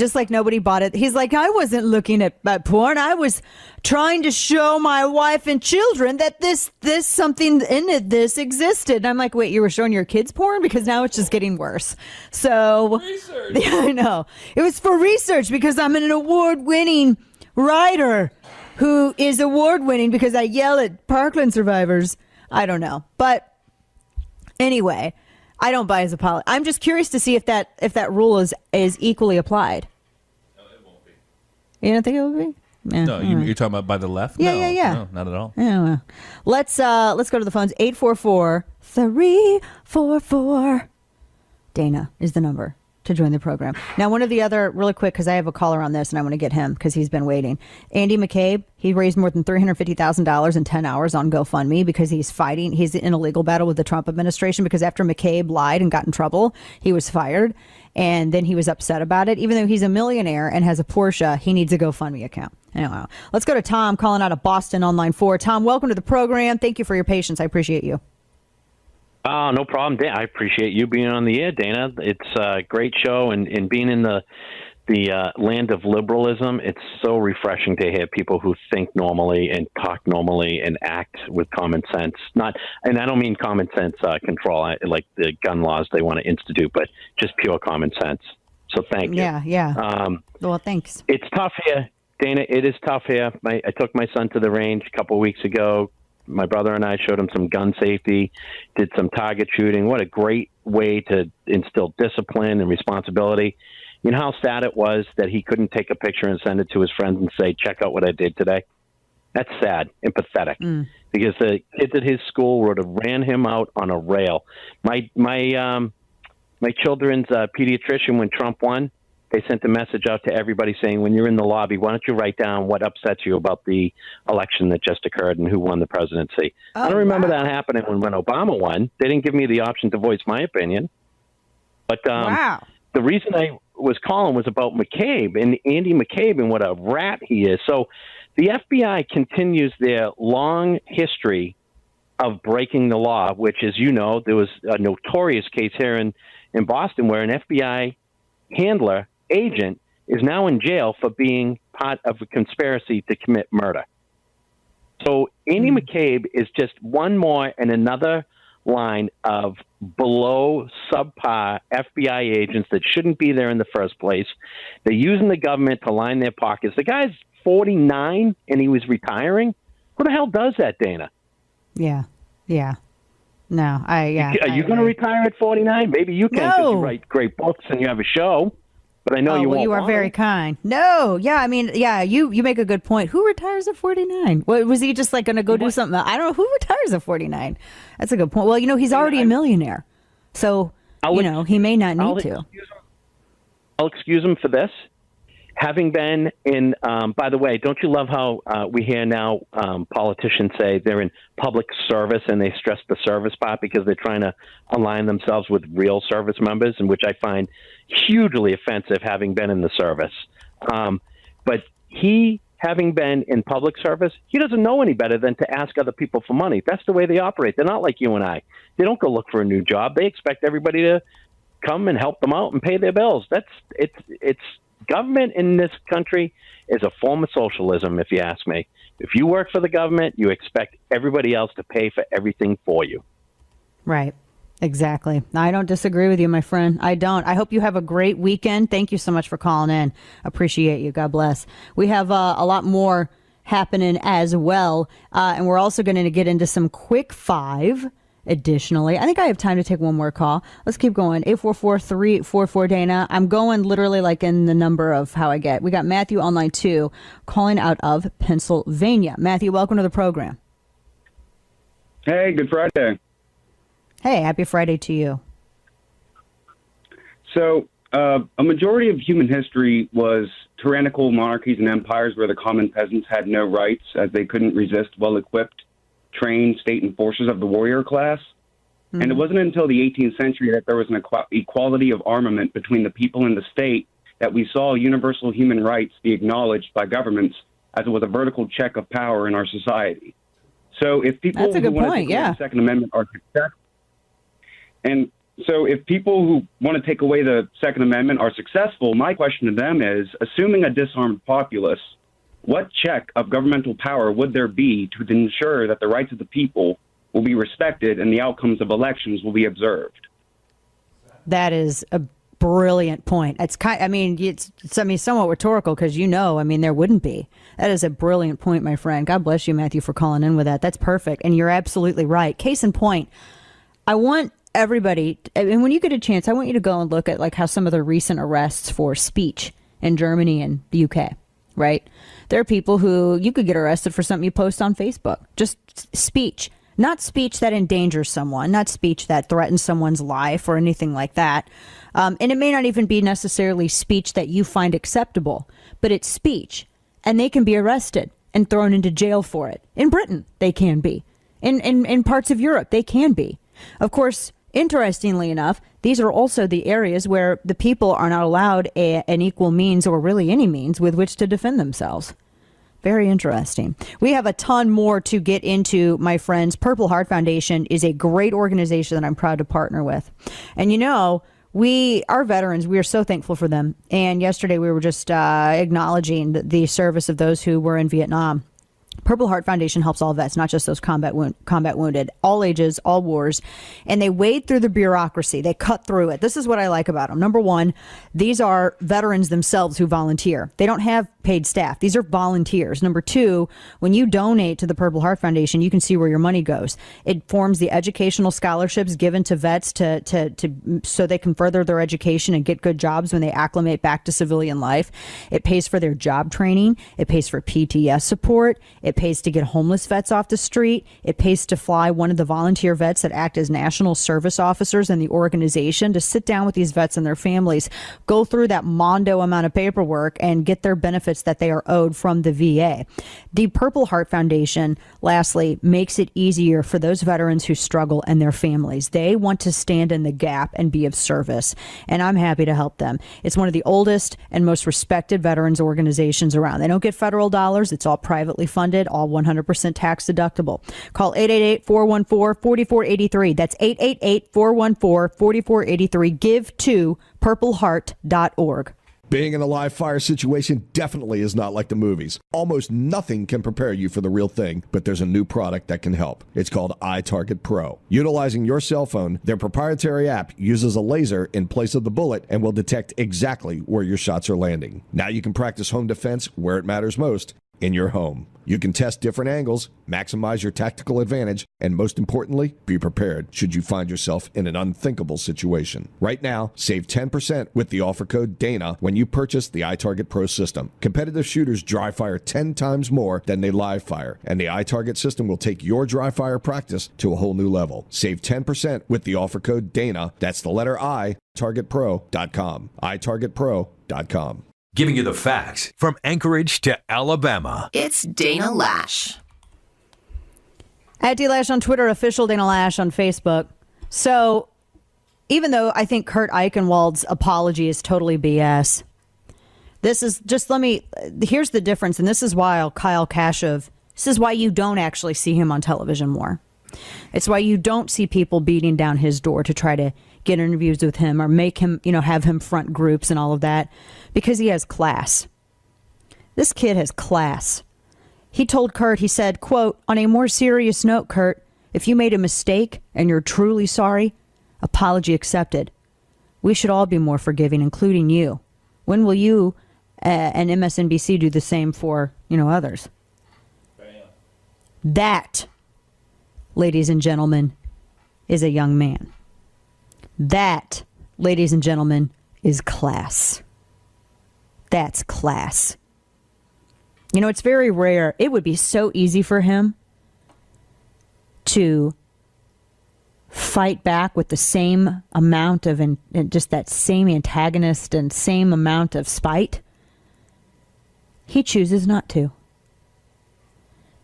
bought it. He's like, "I wasn't looking at porn. I was trying to show my wife and children that this something in it, this existed." And I'm like, wait, you were showing your kids porn? Because now it's just getting worse. So research. Yeah, I know. It was for research because I'm an award-winning writer who is award-winning because I yell at Parkland survivors. I don't know. But anyway, I don't buy his apology. I'm just curious to see if that rule is equally applied. No, it won't be. You don't think it will be? Yeah, No, you're talking about by the left? Yeah, No, yeah. No, not at all. Yeah, well. Let's go to the phones. 844-344. Dana is the number to join the program. Now, one of the other, really quick, because I have a caller on this and I want to get him because he's been waiting. Andy McCabe, he raised more than $350,000 in 10 hours on GoFundMe because he's in a legal battle with the Trump administration because after McCabe lied and got in trouble, he was fired. And then he was upset about it. Even though he's a millionaire and has a Porsche, he needs a GoFundMe account. Anyway, let's go to Tom calling out of Boston on line 4. Tom, welcome to the program. Thank you for your patience. I appreciate you. No problem, Dan. I appreciate you being on the air, Dana. It's a great show, and being in the land of liberalism, it's so refreshing to hear people who think normally and talk normally and act with common sense. And I don't mean common sense control, like the gun laws they want to institute, but just pure common sense. So thank you. Yeah. Well, thanks. It's tough here, Dana. It is tough here. I took my son to the range a couple of weeks ago. My brother and I showed him some gun safety, did some target shooting. What a great way to instill discipline and responsibility. You know how sad it was that he couldn't take a picture and send it to his friends and say, "Check out what I did today"? That's sad and pathetic because the kids at his school would have ran him out on a rail. My children's pediatrician, when Trump won, they sent a message out to everybody saying, when you're in the lobby, why don't you write down what upsets you about the election that just occurred and who won the presidency. I don't remember that happening when Obama won. They didn't give me the option to voice my opinion. But the reason I was calling was about McCabe and Andy McCabe and what a rat he is. So the FBI continues their long history of breaking the law, which, as you know, there was a notorious case here in Boston where an FBI handler agent is now in jail for being part of a conspiracy to commit murder. So Andy McCabe is just one more in another line of below subpar FBI agents that shouldn't be there in the first place. They're using the government to line their pockets. The guy's 49 and he was retiring. Who the hell does that, Dana? Yeah. No, Are you going to retire at 49? Maybe you can because you write great books and you have a show. But I know you won't. You are very kind. No, you make a good point. Who retires at 49? Was he just like going to go do something? I don't know. Who retires at 49? That's a good point. Well, he's already a millionaire. So, he may not need to. I'll excuse him for this. Having been in, by the way, don't you love how we hear now politicians say they're in public service and they stress the service part because they're trying to align themselves with real service members, and which I find hugely offensive, having been in the service. But he, having been in public service, he doesn't know any better than to ask other people for money. That's the way they operate. They're not like you and I. They don't go look for a new job. They expect everybody to come and help them out and pay their bills. It's government in this country is a form of socialism, if you ask me. If you work for the government, you expect everybody else to pay for everything for you. Right. Exactly. I don't disagree with you, my friend. I don't. I hope you have a great weekend. Thank you so much for calling in. Appreciate you. God bless. We have a lot more happening as well. And we're also going to get into some quick five. Additionally, I think I have time to take one more call. Let's keep going. 844-344-DANA. I'm going literally like in the number of how I get. We got Matthew on line 2 calling out of Pennsylvania. Matthew, welcome to the program. Hey, good Friday. Hey, happy Friday to you. So, a majority of human history was tyrannical monarchies and empires where the common peasants had no rights as they couldn't resist well-equipped, trained state enforcers of the warrior class. Mm-hmm. And it wasn't until the 18th century that there was an equality of armament between the people and the state that we saw universal human rights be acknowledged by governments as it was a vertical check of power in our society. So if people who want to take away the Second Amendment are successful, and so if people who want to take away the Second Amendment are successful, my question to them is, assuming a disarmed populace, what check of governmental power would there be to ensure that the rights of the people will be respected and the outcomes of elections will be observed? That is a brilliant point. It's somewhat rhetorical because there wouldn't be. That is a brilliant point, my friend. God bless you, Matthew, for calling in with that. That's perfect, and you're absolutely right. Case in point, I want everybody, and when you get a chance, I want you to go and look at like how some of the recent arrests for speech in Germany and the UK. Right? There are people who you could get arrested for something you post on Facebook. Just speech. Not speech that endangers someone, not speech that threatens someone's life or anything like that. And it may not even be necessarily speech that you find acceptable, but it's speech. And they can be arrested and thrown into jail for it. In Britain, they can be. In parts of Europe, they can be. Of course, interestingly enough, these are also the areas where the people are not allowed an equal means or really any means with which to defend themselves. Very interesting. We have a ton more to get into, my friends. Purple Heart Foundation is a great organization that I'm proud to partner with. And our veterans, we are so thankful for them. And yesterday we were just acknowledging the service of those who were in Vietnam. Purple Heart Foundation helps all vets, not just those combat wounded, all ages, all wars. And they wade through the bureaucracy. They cut through it. This is what I like about them. Number one, these are veterans themselves who volunteer. They don't have paid staff. These are volunteers. Number two, when you donate to the Purple Heart Foundation, you can see where your money goes. It forms the educational scholarships given to vets so they can further their education and get good jobs when they acclimate back to civilian life. It pays for their job training. It pays for PTS support. It pays to get homeless vets off the street. It pays to fly one of the volunteer vets that act as national service officers in the organization to sit down with these vets and their families, go through that mondo amount of paperwork and get their benefits that they are owed from the VA. The Purple Heart Foundation, lastly, makes it easier for those veterans who struggle and their families. They want to stand in the gap and be of service, and I'm happy to help them. It's one of the oldest and most respected veterans organizations around. They don't get federal dollars. It's all privately funded, all 100% tax deductible. Call 888-414-4483. That's 888-414-4483. Give to purpleheart.org. Being in a live fire situation definitely is not like the movies. Almost nothing can prepare you for the real thing, but there's a new product that can help. It's called iTarget Pro. Utilizing your cell phone, their proprietary app uses a laser in place of the bullet and will detect exactly where your shots are landing. Now you can practice home defense where it matters most, in your home. You can test different angles, maximize your tactical advantage, and most importantly, be prepared should you find yourself in an unthinkable situation. Right now, save 10% with the offer code DANA when you purchase the iTarget Pro system. Competitive shooters dry fire 10 times more than they live fire, and the iTarget system will take your dry fire practice to a whole new level. Save 10% with the offer code DANA. That's the letter I, targetpro.com. itargetpro.com. Giving you the facts from Anchorage to Alabama. It's Dana Lash. At D-Lash on Twitter, official Dana Lash on Facebook. So even though I think Kurt Eichenwald's apology is totally BS, this is just, here's the difference. And this is why Kyle Kashuv, this is why you don't actually see him on television more. It's why you don't see people beating down his door to try to get interviews with him or make him, have him front groups and all of that, because he has class. This kid has class. He told Kurt, he said, quote, on a more serious note, Kurt, if you made a mistake and you're truly sorry, apology accepted. We should all be more forgiving, including you. When will you and MSNBC do the same for, others? Bam. That, ladies and gentlemen, is a young man. That, ladies and gentlemen, is class. That's class. It's very rare. It would be so easy for him to fight back with the same amount of, and just that same antagonist and same amount of spite. He chooses not to.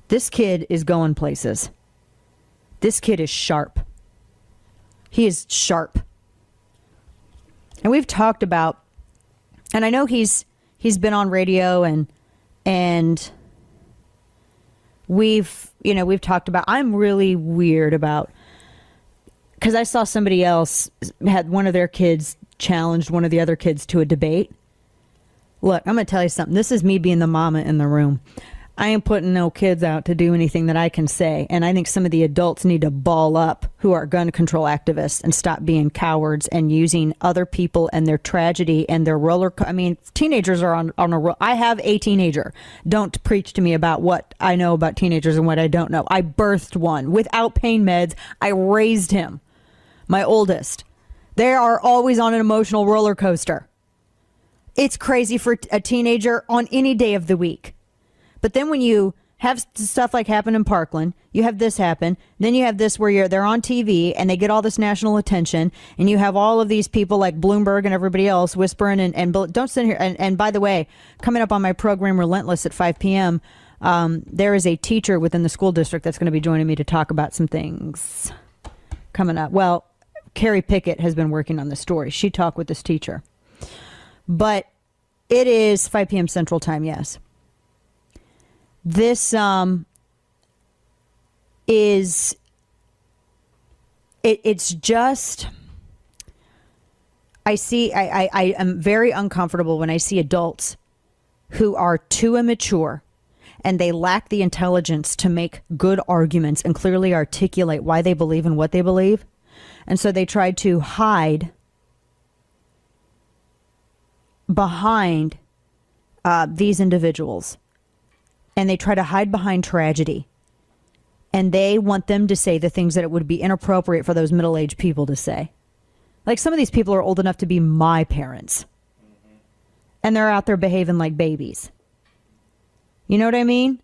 This kid is going places. This kid is sharp. He is sharp. And we've talked about, and I know he's been on radio and we've talked about, I'm really weird about, because I saw somebody else had one of their kids challenged one of the other kids to a debate. Look, I'm going to tell you something. This is me being the mama in the room. I ain't putting no kids out to do anything that I can say. And I think some of the adults need to ball up who are gun control activists and stop being cowards and using other people and their tragedy and their teenagers are on a I have a teenager. Don't preach to me about what I know about teenagers and what I don't know. I birthed one without pain meds. I raised him, my oldest. They are always on an emotional roller coaster. It's crazy for a teenager on any day of the week. But then when you have stuff like happened in Parkland, you have this happen, then you have this where they're on TV and they get all this national attention, and you have all of these people like Bloomberg and everybody else whispering and don't sit here. And by the way, coming up on my program Relentless at 5 p.m., there is a teacher within the school district that's going to be joining me to talk about some things coming up. Well, Carrie Pickett has been working on this story. She talked with this teacher. But it is 5 p.m. Central Time, yes. This is it's just I am very uncomfortable when I see adults who are too immature and they lack the intelligence to make good arguments and clearly articulate why they believe in what they believe. And so they try to hide behind these individuals. And they try to hide behind tragedy. And they want them to say the things that it would be inappropriate for those middle-aged people to say. Like, some of these people are old enough to be my parents. And they're out there behaving like babies. You know what I mean?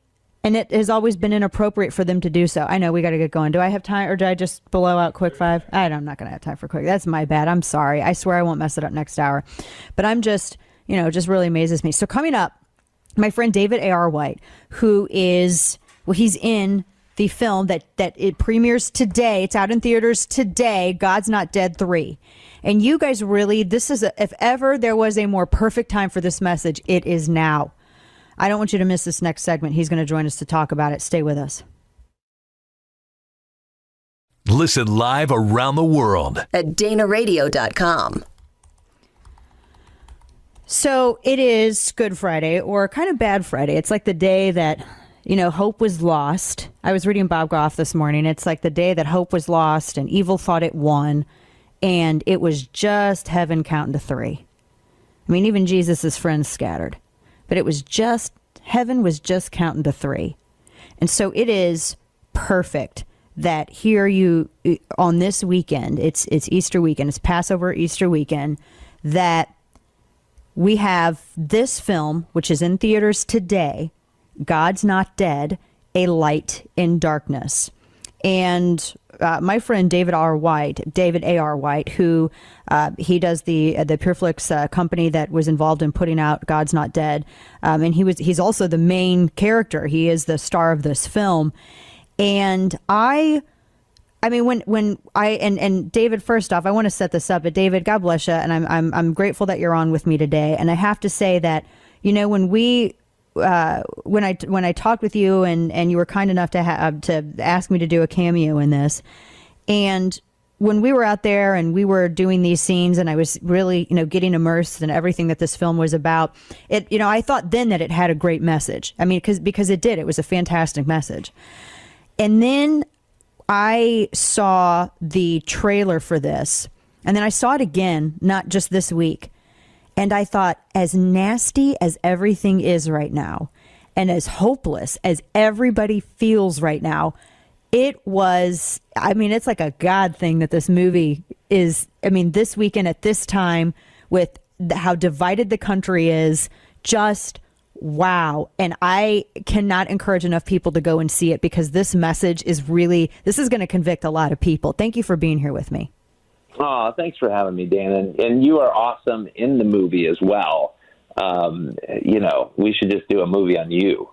And it has always been inappropriate for them to do so. I know we got to get going. Do I have time, or do I just blow out quick five? I'm not going to have time for quick. That's my bad. I'm sorry. I swear I won't mess it up next hour. But I'm just, just really amazes me. So coming up, my friend David A.R. White, who is, he's in the film that it premieres today. It's out in theaters today, God's Not Dead 3. And you guys really, if ever there was a more perfect time for this message, it is now. I don't want you to miss this next segment. He's going to join us to talk about it. Stay with us. Listen live around the world at DanaRadio.com. So it is Good Friday, or kind of Bad Friday. It's like the day that, hope was lost. I was reading Bob Goff this morning. It's like the day that hope was lost and evil thought it won. And it was just heaven counting to 3. I mean, even Jesus' friends scattered. But it was just, heaven was just counting to 3. And so it is perfect that here on this weekend, it's Easter weekend, it's Passover Easter weekend, that we have this film, which is in theaters today, God's Not Dead, A Light in Darkness. And my friend David A.R. White, who he does the PureFlix company that was involved in putting out God's Not Dead, and he's also the main character. He is the star of this film, and I mean, when David, first off, I want to set this up. But David, God bless you, and I'm grateful that you're on with me today. And I have to say that when I talked with you and you were kind enough to ask me to do a cameo in this, and when we were out there and we were doing these scenes and I was really getting immersed in everything that this film was about, I thought then that it had a great message. I mean, because it did. It was a fantastic message. And then I saw the trailer for this, and then I saw it again, not just this week. And I thought, as nasty as everything is right now, and as hopeless as everybody feels right now, it's like a God thing that this movie is. I mean, this weekend at this time, with how divided the country is, just wow. And I cannot encourage enough people to go and see it, because this message is this is going to convict a lot of people. Thank you for being here with me. Oh, thanks for having me, Dan. And you are awesome in the movie as well. We should just do a movie on you.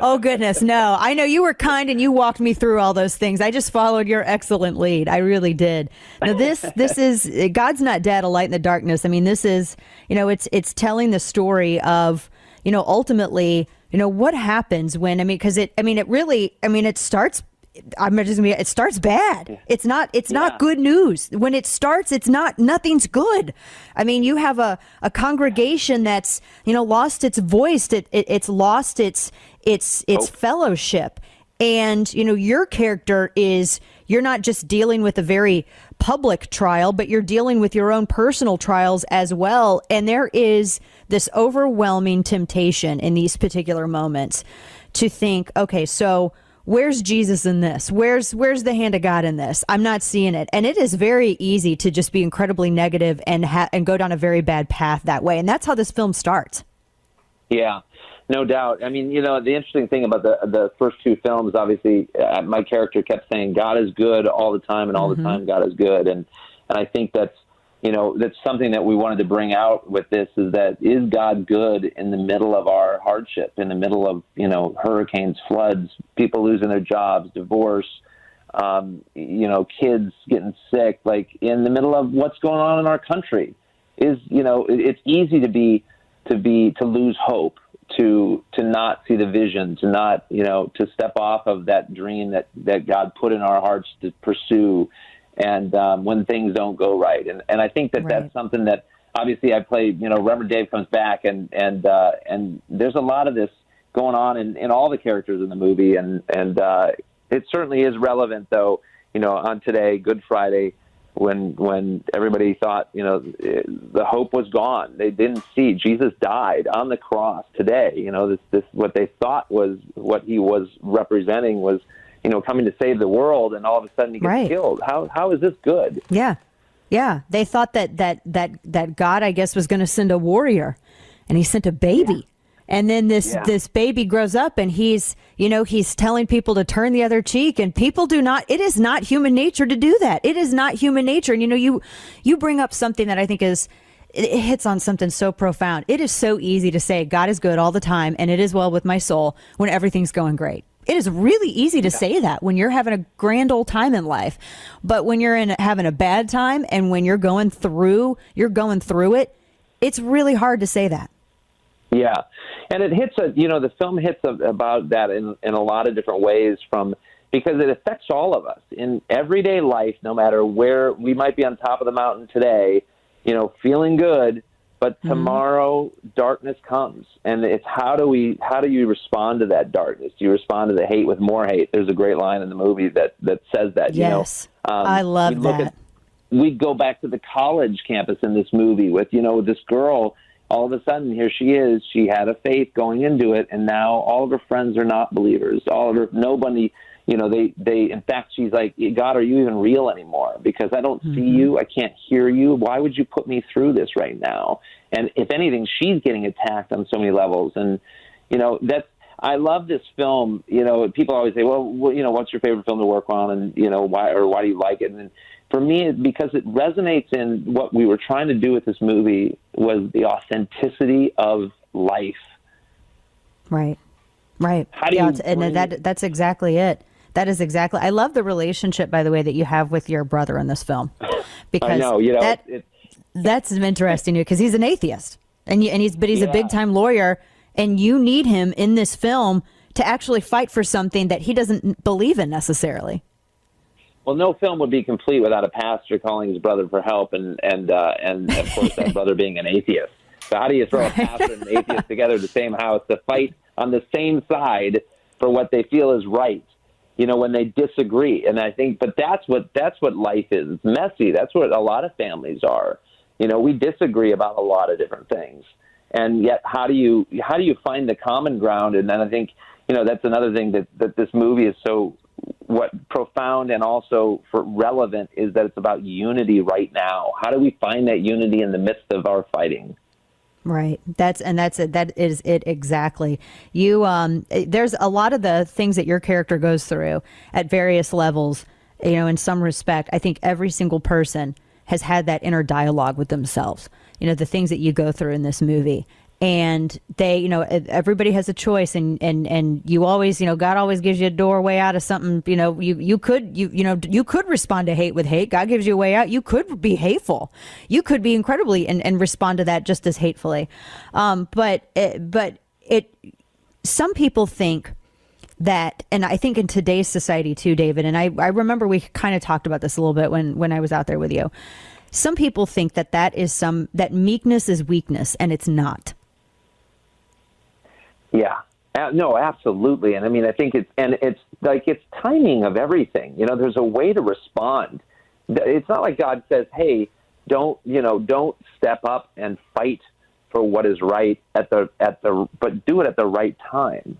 Oh, goodness. No, I know you were kind and you walked me through all those things. I just followed your excellent lead. I really did. Now, this is God's Not Dead, A Light in the Darkness. I mean, this is, it's telling the story of, ultimately, what happens when, it starts. It starts bad. It's not good news. When it starts, nothing's good. I mean, you have a congregation that's, lost its voice. It's lost its fellowship. And, your character you're not just dealing with a very public trial, but you're dealing with your own personal trials as well. And there is this overwhelming temptation in these particular moments to think, okay, so where's Jesus in this? Where's the hand of God in this? I'm not seeing it. And it is very easy to just be incredibly negative and go down a very bad path that way. And that's how this film starts. Yeah, no doubt. I mean, the interesting thing about the first two films, obviously, my character kept saying God is good all the time, and all the time God is good. And I think that's something that we wanted to bring out with this, is God good in the middle of our hardship, in the middle of, hurricanes, floods, people losing their jobs, divorce, kids getting sick, like in the middle of what's going on in our country it's easy to lose hope, to not see the vision, to not, to step off of that dream that God put in our hearts to pursue. And when things don't go right, and I think that's something that obviously I play. Reverend Dave comes back, and there's a lot of this going on in all the characters in the movie, and it certainly is relevant, though. On today, Good Friday, when everybody thought the hope was gone, they didn't see Jesus died on the cross today. This what they thought was what he was representing was, coming to save the world, and all of a sudden he gets killed. How is this good? Yeah. They thought that God, I guess, was going to send a warrior, and he sent a baby. And then this baby grows up and he's telling people to turn the other cheek, and people do not. It is not human nature to do that. It is not human nature. And you bring up something that I think it hits on something so profound. It is so easy to say God is good all the time and it is well with my soul when everything's going great. It is really easy to say that when you're having a grand old time in life. But when you're having a bad time and when you're going through it, it's really hard to say that. Yeah. And it hits the film hits about that in a lot of different ways, because it affects all of us in everyday life, no matter where we might be on top of the mountain today, feeling good, but tomorrow darkness comes, and it's how do you respond to that darkness? Do you respond to the hate with more hate? There's a great line in the movie that says that. Yes, I love that. We go back to the college campus in this movie with this girl. All of a sudden, here she is. She had a faith going into it, and now all of her friends are not believers. Nobody. They in fact, she's like, God, are you even real anymore? Because I don't see you. I can't hear you. Why would you put me through this right now? And if anything, she's getting attacked on so many levels. And, I love this film. People always say, well, what's your favorite film to work on? And, why do you like it? And for me, it's because it resonates in what we were trying to do with this movie was the authenticity of life. Right. That's exactly it. That is exactly. I love the relationship, by the way, that you have with your brother in this film, because I know, that's interesting because he's an atheist, and he's a big time lawyer, and you need him in this film to actually fight for something that he doesn't believe in necessarily. Well, no film would be complete without a pastor calling his brother for help, and of course that brother being an atheist. So how do you throw a pastor and an atheist together in the same house to fight on the same side for what they feel is right? When they disagree. And I think, but that's what life is. It's messy. That's what a lot of families are. We disagree about a lot of different things. And yet, how do you find the common ground? And then I think, that's another thing that this movie is so profound and also relevant is that it's about unity right now. How do we find that unity in the midst of our fighting? Right. That is it exactly. There's a lot of the things that your character goes through at various levels, in some respect. I think every single person has had that inner dialogue with themselves, the things that you go through in this movie. And they, everybody has a choice, and you always, God always gives you a doorway out of something. You could respond to hate with hate. God gives you a way out. You could be hateful. You could be incredibly and respond to that just as hatefully. But some people think that, and I think in today's society too, David, and I remember we kind of talked about this a little bit when I was out there with you. Some people think that meekness is weakness, and it's not. Yeah, no, absolutely. And I mean, I think it's timing of everything. There's a way to respond. It's not like God says, hey, don't step up and fight for what is right but do it at the right time.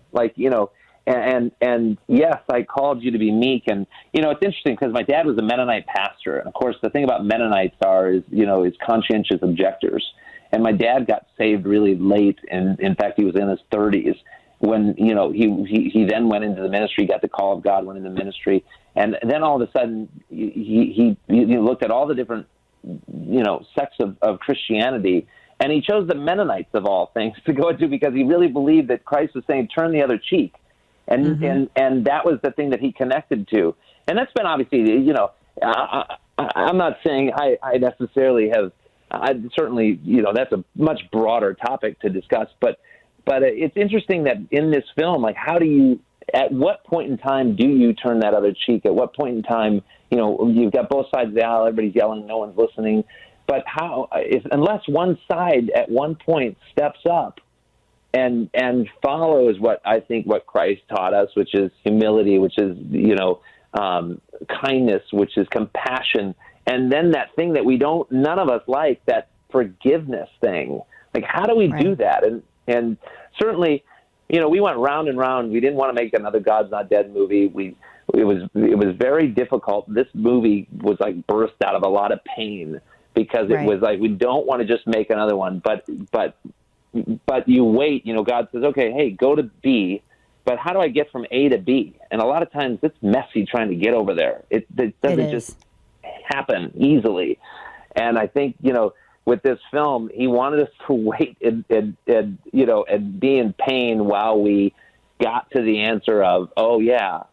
And yes, I called you to be meek. And, it's interesting because my dad was a Mennonite pastor. And of course, the thing about Mennonites is conscientious objectors. And my dad got saved really late, and in fact, he was in his 30s when he then went into the ministry, got the call of God, went into ministry, and then all of a sudden he looked at all the different sects of Christianity, and he chose the Mennonites of all things to go into because he really believed that Christ was saying, "Turn the other cheek," and that was the thing that he connected to, and that's been obviously I'm not saying I necessarily have. I certainly, that's a much broader topic to discuss, but it's interesting that in this film, at what point in time do you turn that other cheek? At what point in time, you've got both sides of the aisle, everybody's yelling, no one's listening, but unless one side at one point steps up and follows what Christ taught us, which is humility, which is, kindness, which is compassion, and then that thing that none of us like, that forgiveness thing. How do we do that? And certainly, we went round and round. We didn't want to make another God's Not Dead movie. It was very difficult. This movie was birthed out of a lot of pain because it was we don't want to just make another one. But but you wait. God says, okay, hey, go to B. But how do I get from A to B? And a lot of times it's messy trying to get over there. It doesn't just happen easily. And I think, with this film, he wanted us to wait and be in pain while we got to the answer of, oh, yeah,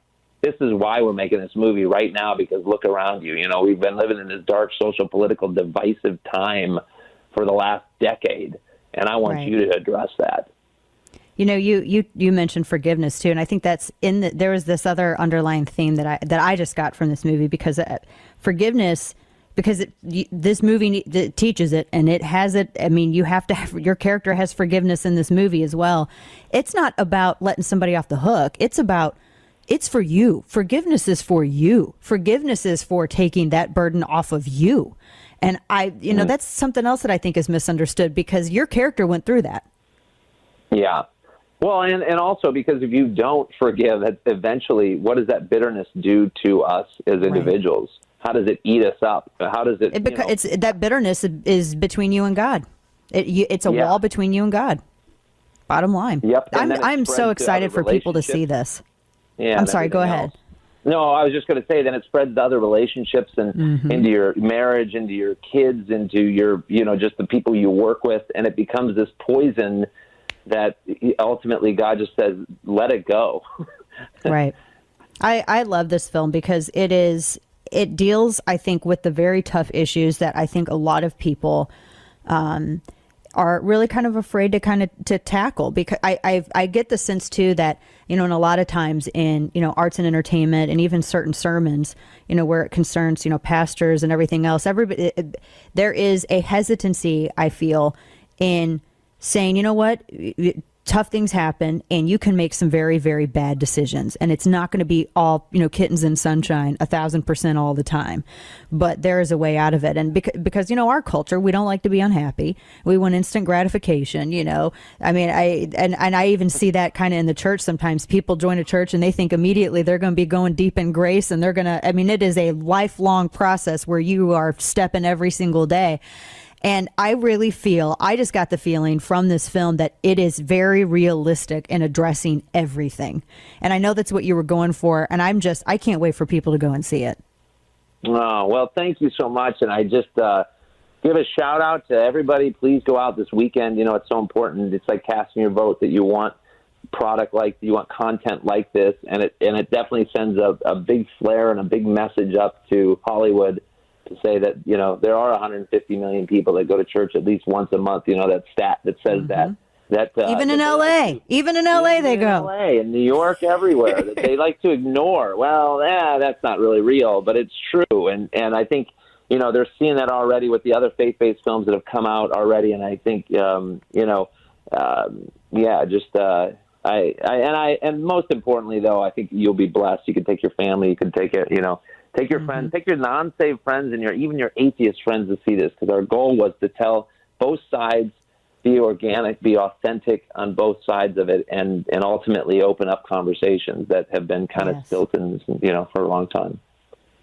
this is why we're making this movie right now, because look around you. We've been living in this dark social, political, divisive time for the last decade, and I want you to address that. You mentioned forgiveness too, and I think that's there was this other underlying theme that I just got from this movie, because forgiveness, because this movie teaches it, and it has it. I mean, you have to have, your character has forgiveness in this movie as well. It's not about letting somebody off the hook. It's for you. Forgiveness is for you. Forgiveness is for taking that burden off of you. And that's something else that I think is misunderstood, because your character went through that. Yeah. Well, and also because if you don't forgive, eventually, what does that bitterness do to us as individuals? How does it eat us up? How does it? It's that bitterness is between you and God. It's a wall between you and God. Bottom line. Yep. I'm so excited for people to see this. Yeah. I'm sorry. Go ahead. No, I was just going to say, then it spreads to other relationships and into your marriage, into your kids, into your, just the people you work with, and it becomes this poison that ultimately God just says, let it go. Right. I love this film because it deals, I think, with the very tough issues that I think a lot of people are really kind of afraid to tackle, because I get the sense too that, in a lot of times in, arts and entertainment, and even certain sermons, where it concerns, pastors and everything else, everybody, there is a hesitancy, I feel, in saying, you know what, tough things happen, and you can make some very, very bad decisions, and it's not going to be all, kittens and sunshine 1,000% all the time, but there is a way out of it. And because our culture, we don't like to be unhappy. We want instant gratification. I mean, I even see that kind of in the church. Sometimes people join a church and they think immediately they're going to be going deep in grace, and it is a lifelong process where you are stepping every single day. And I really feel, I just got the feeling from this film that it is very realistic in addressing everything. And I know that's what you were going for. And I can't wait for people to go and see it. Oh, well, thank you so much. And I just give a shout out to everybody. Please go out this weekend. It's so important. It's like casting your vote that you want product you want content like this. And it definitely sends a big flare and a big message up to Hollywood, to say that, there are 150 million people that go to church at least once a month. That stat that says that even in LA, they go. LA, in New York, everywhere that they like to ignore. Well, that's not really real, but it's true. And I think, they're seeing that already with the other faith-based films that have come out already. And I think, and most importantly though, I think you'll be blessed. You can take your family, you can take it, take your friends, take your non-saved friends, and even your atheist friends to see this, because our goal was to tell both sides, be organic, be authentic on both sides of it, and ultimately open up conversations that have been kind of stilted, for a long time.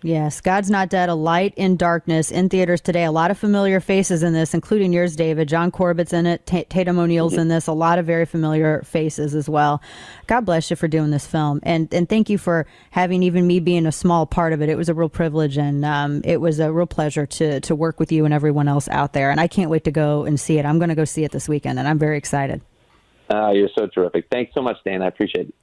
Yes, God's Not Dead, A Light in Darkness, in theaters today. A lot of familiar faces in this, including yours, David. John Corbett's in it. Tatum O'Neal's in this. A lot of very familiar faces as well. God bless you for doing this film. And thank you for having even me being a small part of it. It was a real privilege, and it was a real pleasure to work with you and everyone else out there. And I can't wait to go and see it. I'm going to go see it this weekend, and I'm very excited. You're so terrific. Thanks so much, Dan. I appreciate it.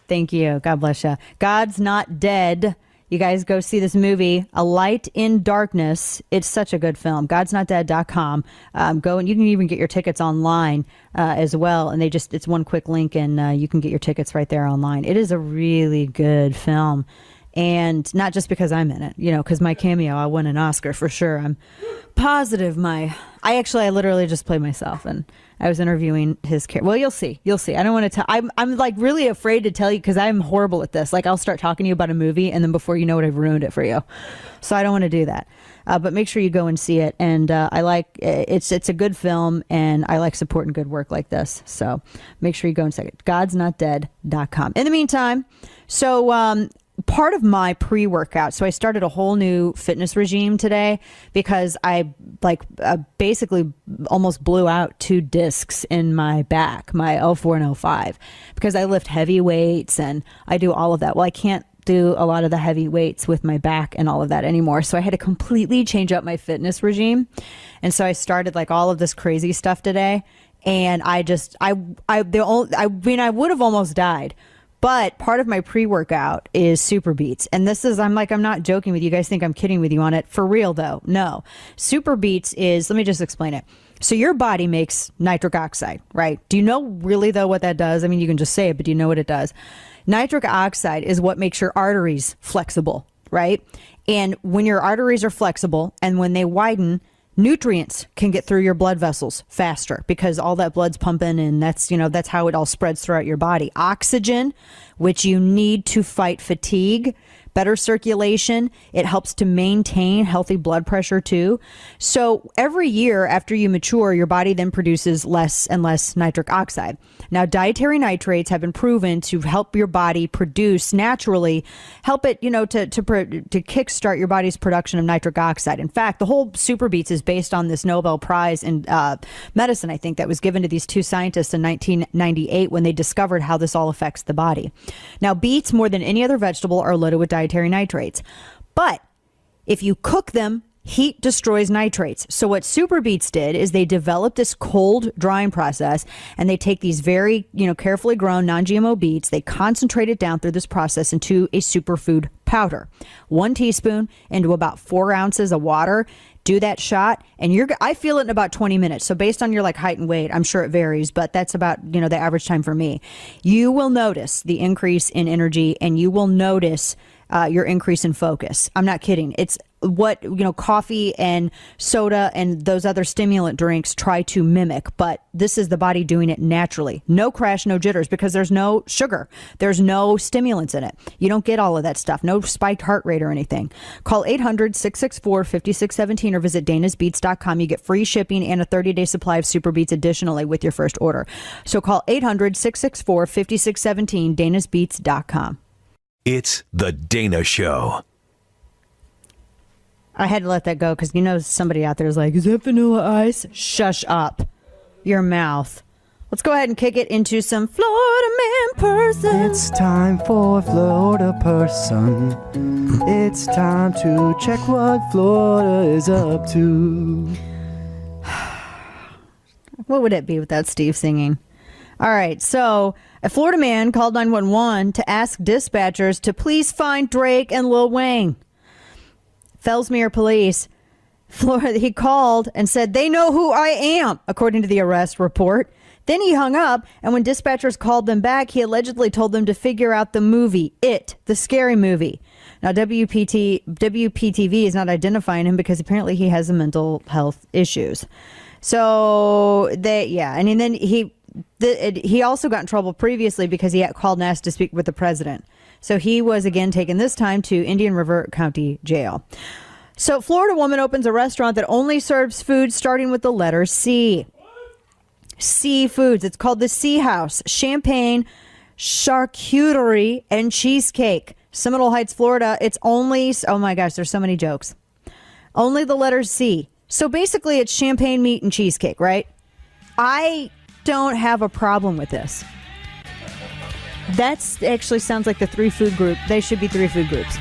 Thank you. God bless you. God's Not Dead. You guys go see this movie, A Light in Darkness. It's such a good film. God'sNotDead.com. Go, and you can even get your tickets online as well. And it's one quick link, and you can get your tickets right there online. It is a really good film. And not just because I'm in it, because my cameo, I won an Oscar for sure. I'm positive I literally just played myself, and I was interviewing his character. Well, you'll see. I don't want to tell. I'm like really afraid to tell you, because I'm horrible at this. Like, I'll start talking to you about a movie, and then before you know it, I've ruined it for you. So I don't want to do that. But make sure you go and see it. And it's a good film, and I like supporting good work like this. So make sure you go and see it. God'sNotDead.com. In the meantime, so part of my pre-workout, so I started a whole new fitness regime today because I basically almost blew out 2 discs in my back, my L4 and L5, because I lift heavy weights and I do all of that. Well, I can't do a lot of the heavy weights with my back and all of that anymore. So I had to completely change up my fitness regime. And so I started like all of this crazy stuff today. And I would have almost died. But part of my pre-workout is Super Beets. And this is, I'm not joking with you. You guys think I'm kidding with you on it. For real, though. No. Super Beets is, let me just explain it. So your body makes nitric oxide, right? Do you know really, though, what that does? I mean, you can just say it, but do you know what it does? Nitric oxide is what makes your arteries flexible, right? And when your arteries are flexible and when they widen, nutrients can get through your blood vessels faster because all that blood's pumping, and that's how it all spreads throughout your body. Oxygen, which you need to fight fatigue, better circulation. It helps to maintain healthy blood pressure too. So every year after you mature, your body then produces less and less nitric oxide. Now, dietary nitrates have been proven to help your body produce naturally, help it, to kickstart your body's production of nitric oxide. In fact, the whole Super Beets is based on this Nobel Prize in medicine, I think, that was given to these 2 scientists in 1998 when they discovered how this all affects the body. Now, beets, more than any other vegetable, are loaded with dietary nitrates. But if you cook them, heat destroys nitrates. So what Super Beets did is they developed this cold drying process, and they take these very, carefully grown non-GMO beets. They concentrate it down through this process into a superfood powder. 1 teaspoon into about 4 ounces of water. Do that shot, and I feel it in about 20 minutes. So based on your height and weight, I'm sure it varies, but that's about, the average time for me. You will notice the increase in energy, and you will notice your increase in focus. I'm not kidding. It's what, coffee and soda and those other stimulant drinks try to mimic, but this is the body doing it naturally. No crash, no jitters, because there's no sugar. There's no stimulants in it. You don't get all of that stuff. No spiked heart rate or anything. Call 800-664-5617 or visit danasbeats.com. You get free shipping and a 30-day supply of Super Beets additionally with your first order. So call 800-664-5617, danasbeats.com. It's The Dana Show. I had to let that go because somebody out there is like, is that Vanilla Ice? Shush up your mouth. Let's go ahead and kick it into some Florida Man Person. It's time for Florida Person. It's time to check what Florida is up to. What would it be without Steve singing? All right, so a Florida man called 911 to ask dispatchers to please find Drake and Lil Wayne. Fellsmere Police, Florida, he called and said, they know who I am, according to the arrest report. Then he hung up, and when dispatchers called them back, he allegedly told them to figure out the movie, It, the scary movie. Now, WPTV is not identifying him because apparently he has some mental health issues. So, and then he also got in trouble previously because he had called and asked to speak with the president. So he was again taken this time to Indian River County Jail. So Florida woman opens a restaurant that only serves food starting with the letter C. C Foods. It's called the Sea House. Champagne, charcuterie, and cheesecake. Seminole Heights, Florida. It's only, oh my gosh, there's so many jokes. Only the letter C. So basically it's champagne, meat, and cheesecake, right? I don't have a problem with this. That actually sounds like the 3 food group. They should be 3 food groups.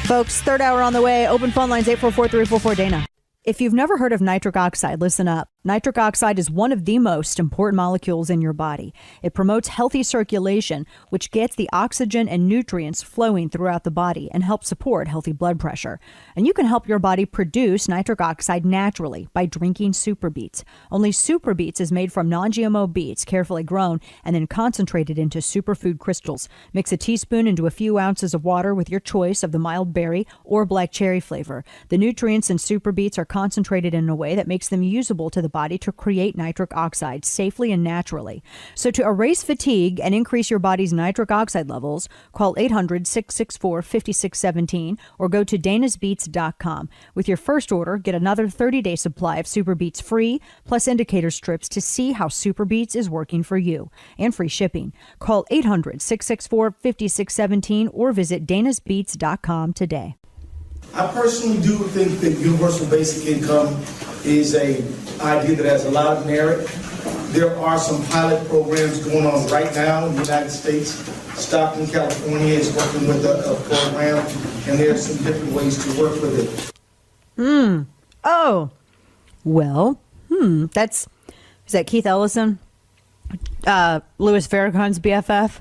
Folks, third hour on the way. Open phone lines 844-344-DANA. If you've never heard of nitric oxide, listen up. Nitric oxide is one of the most important molecules in your body. It promotes healthy circulation, which gets the oxygen and nutrients flowing throughout the body and helps support healthy blood pressure. And you can help your body produce nitric oxide naturally by drinking Super Beets. Only Super Beets is made from non-GMO beets, carefully grown and then concentrated into superfood crystals. Mix a teaspoon into a few ounces of water with your choice of the mild berry or black cherry flavor. The nutrients in Super Beets are concentrated in a way that makes them usable to the body to create nitric oxide safely and naturally. So to erase fatigue and increase your body's nitric oxide levels, call 800-664-5617 or go to danasbeats.com. With your first order, get another 30-day supply of Super Beats free, plus indicator strips to see how Super Beats is working for you, and free shipping. Call 800-664-5617 or visit danasbeats.com today. I personally do think that universal basic income is an idea that has a lot of merit. There are some pilot programs going on right now in the United States. Stockton, California is working with a program, and there are some different ways to work with it. Oh. Well, is that Keith Ellison? Louis Farrakhan's BFF?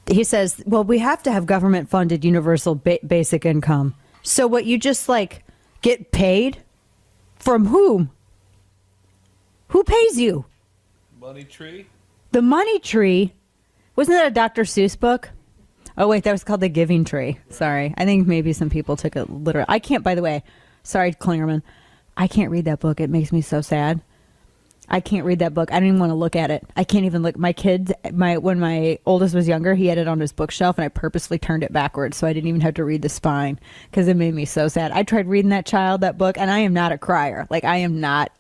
He says, well, we have to have government-funded universal basic income. So what, you just, get paid? From whom? Who pays you? Money Tree? The Money Tree? Wasn't that a Dr. Seuss book? Oh, wait, that was called The Giving Tree. Sorry. I think maybe some people took it literal. I can't, by the way, sorry, Klingerman, I can't read that book. It makes me so sad. I can't read that book. I don't even want to look at it. I can't even look. My kids, when my oldest was younger, he had it on his bookshelf, and I purposely turned it backwards so I didn't even have to read the spine because it made me so sad. I tried reading that book, and I am not a crier. I am not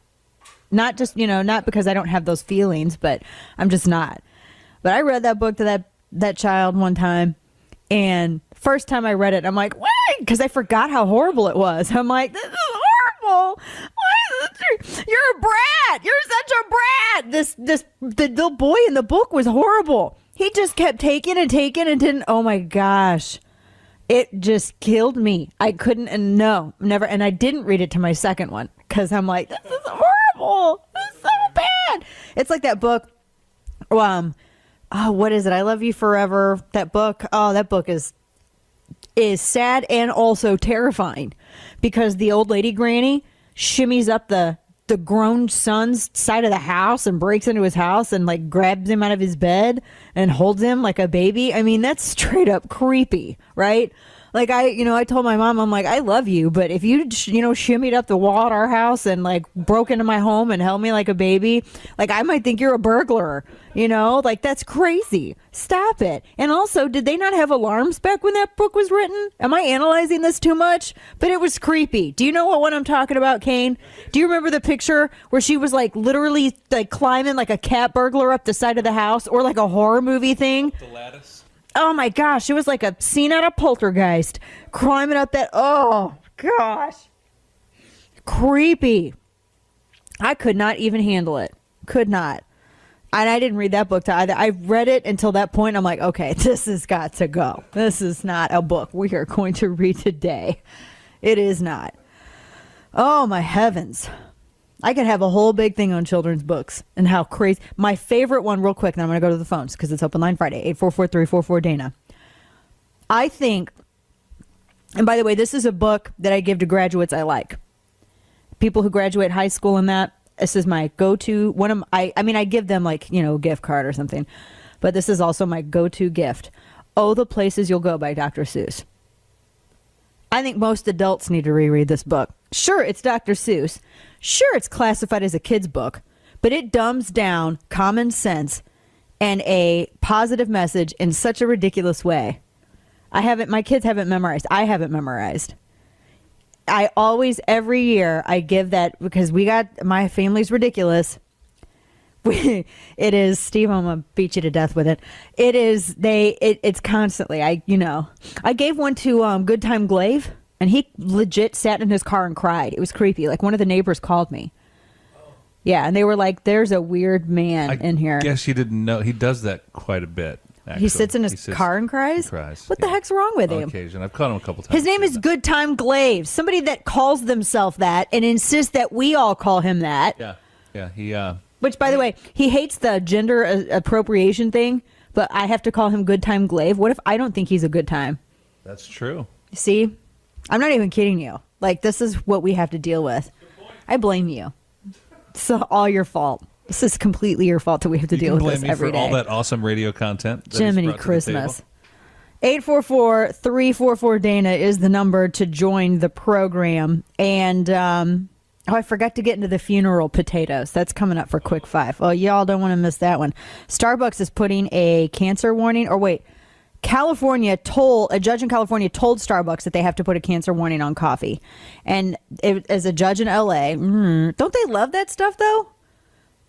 just, not because I don't have those feelings, but I'm just not. But I read that book to that child one time, and first time I read it, I'm like, what? Because I forgot how horrible it was. I'm like, this is horrible. You're a brat. You're such a brat. The little boy in the book was horrible. He just kept taking and didn't. Oh my gosh. It just killed me. I couldn't, and no, never. And I didn't read it to my second one because I'm like, this is horrible. This is so bad. It's like that book. What is it? I Love You Forever. That book. Oh, that book is sad and also terrifying because the old lady granny shimmies up the grown son's side of the house and breaks into his house and grabs him out of his bed and holds him like a baby. I mean, that's straight up creepy, right? I told my mom, I'm like, I love you, but if you, shimmied up the wall at our house and broke into my home and held me like a baby, I might think you're a burglar, that's crazy. Stop it. And also, did they not have alarms back when that book was written? Am I analyzing this too much? But it was creepy. Do you know what one I'm talking about, Kane? Do you remember the picture where she was literally climbing like a cat burglar up the side of the house, or like a horror movie thing? The lattice. Oh my gosh, it was like a scene out of Poltergeist, climbing up that, oh gosh, creepy. I could not even handle it. Could not. And I didn't read that book to either. I read it until that point. I'm like, okay, this has got to go. This is not a book we are going to read today. It is not. Oh my heavens. I could have a whole big thing on children's books and how crazy. My favorite one, real quick, and I'm going to go to the phones because it's Open Line Friday, 844-344-DANA. I think, and by the way, this is a book that I give to graduates I like. People who graduate high school and that. This is my go-to. I give them a gift card or something. But this is also my go-to gift. Oh, the Places You'll Go by Dr. Seuss. I think most adults need to reread this book. Sure, it's Dr. Seuss. Sure, it's classified as a kid's book, but it dumbs down common sense and a positive message in such a ridiculous way. My kids haven't memorized. I haven't memorized. I always, every year, I give that because my family's ridiculous. It is, Steve, I'm going to beat you to death with it. It is, it's constantly, I gave one to Good Time Glaive, and he legit sat in his car and cried. It was creepy. One of the neighbors called me. Yeah, and they were like, there's a weird man in here. I guess you didn't know. He does that quite a bit, actually. He sits in his car and cries? He cries. What the heck's wrong with On him? occasion. I've caught him a couple times. His name is Good Time Glaive. Somebody that calls themselves that and insists that we all call him that. Yeah, he... Which, by the way, he hates the gender appropriation thing, but I have to call him Good Time Glaive. What if I don't think he's a good time? That's true. See? I'm not even kidding you. This is what we have to deal with. I blame you. It's all your fault. This is completely your fault that we have to deal with this every day. You can blame me for all that awesome radio content that Jiminy Christmas. 844-344-DANA is the number to join the program. And Oh, I forgot to get into the funeral potatoes. That's coming up for Quick 5. Oh, y'all don't want to miss that one. Starbucks is putting a cancer warning. Or wait, a judge in California told Starbucks that they have to put a cancer warning on coffee. And as a judge in LA, don't they love that stuff though?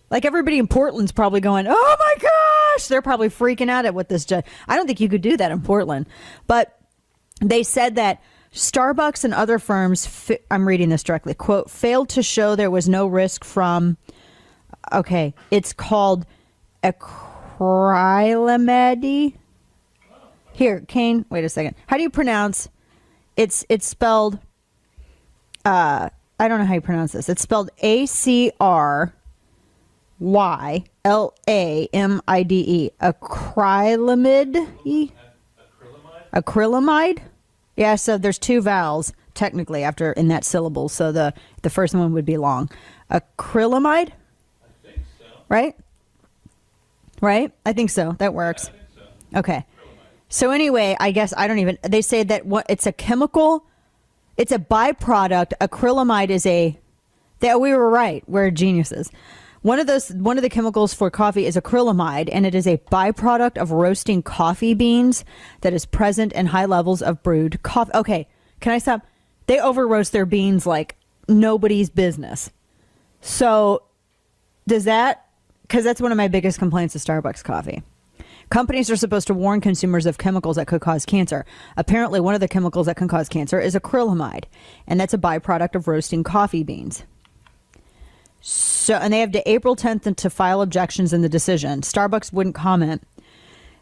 Like everybody in Portland's probably going, oh my gosh, they're probably freaking out at what this judge. I don't think you could do that in Portland. But they said that Starbucks and other firms, I'm reading this directly, quote, failed to show there was no risk from, okay, it's called acrylamide. Here, Kane, wait a second. How do you pronounce, it's spelled, I don't know how you pronounce this. It's spelled ACRYLAMIDE, acrylamide. Yeah, so there's two vowels technically after in that syllable, so the first one would be long. Acrylamide? I think so. Right? I think so. That works. Yeah, I think so. Okay. So anyway, I guess they say that it's a chemical, it's a byproduct. Acrylamide is we were right. We're geniuses. One of the chemicals for coffee is acrylamide, and it is a byproduct of roasting coffee beans that is present in high levels of brewed coffee. Okay, can I stop? They over roast their beans like nobody's business. So because that's one of my biggest complaints of Starbucks coffee. Companies are supposed to warn consumers of chemicals that could cause cancer. Apparently, one of the chemicals that can cause cancer is acrylamide, and that's a byproduct of roasting coffee beans. So, and they have to April 10th to file objections in the decision. Starbucks wouldn't comment.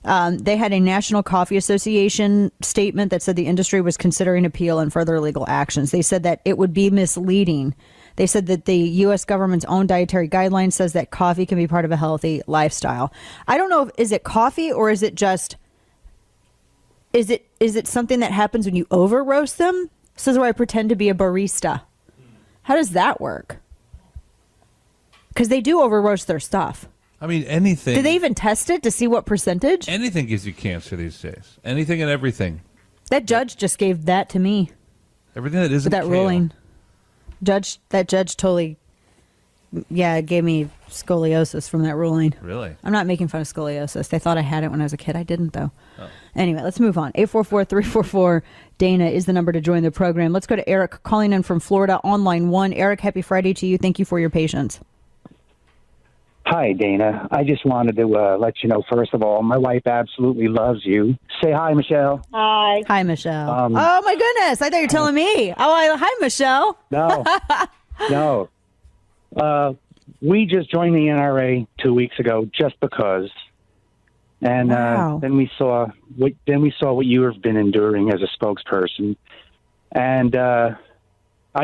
They had a National Coffee Association statement that said the industry was considering appeal and further legal actions. They said that it would be misleading. They said that the U.S. government's own dietary guidelines says that coffee can be part of a healthy lifestyle. I don't know, is it coffee or is it just, is it something that happens when you over roast them? This is where I pretend to be a barista. How does that work? Because they do over roast their stuff. I mean, anything. Do they even test it to see what percentage? Anything gives you cancer these days. Anything and everything. That judge just gave that to me. Everything that isn't with that kale. ruling. That judge totally, gave me scoliosis from that ruling. Really? I'm not making fun of scoliosis. They thought I had it when I was a kid. I didn't, though. Oh. Anyway, let's move on. 844-344-DANA is the number to join the program. Let's go to Eric calling in from Florida on line 1. Eric, happy Friday to you. Thank you for your patience. Hi, Dana. I just wanted to let you know, first of all, my wife absolutely loves you. Say hi, Michelle. Hi. Hi, Michelle. Oh, my goodness. I thought you were telling me. Hi, Michelle. No. No. We just joined the NRA 2 weeks ago just because. And wow. Then we saw what you have been enduring as a spokesperson. And I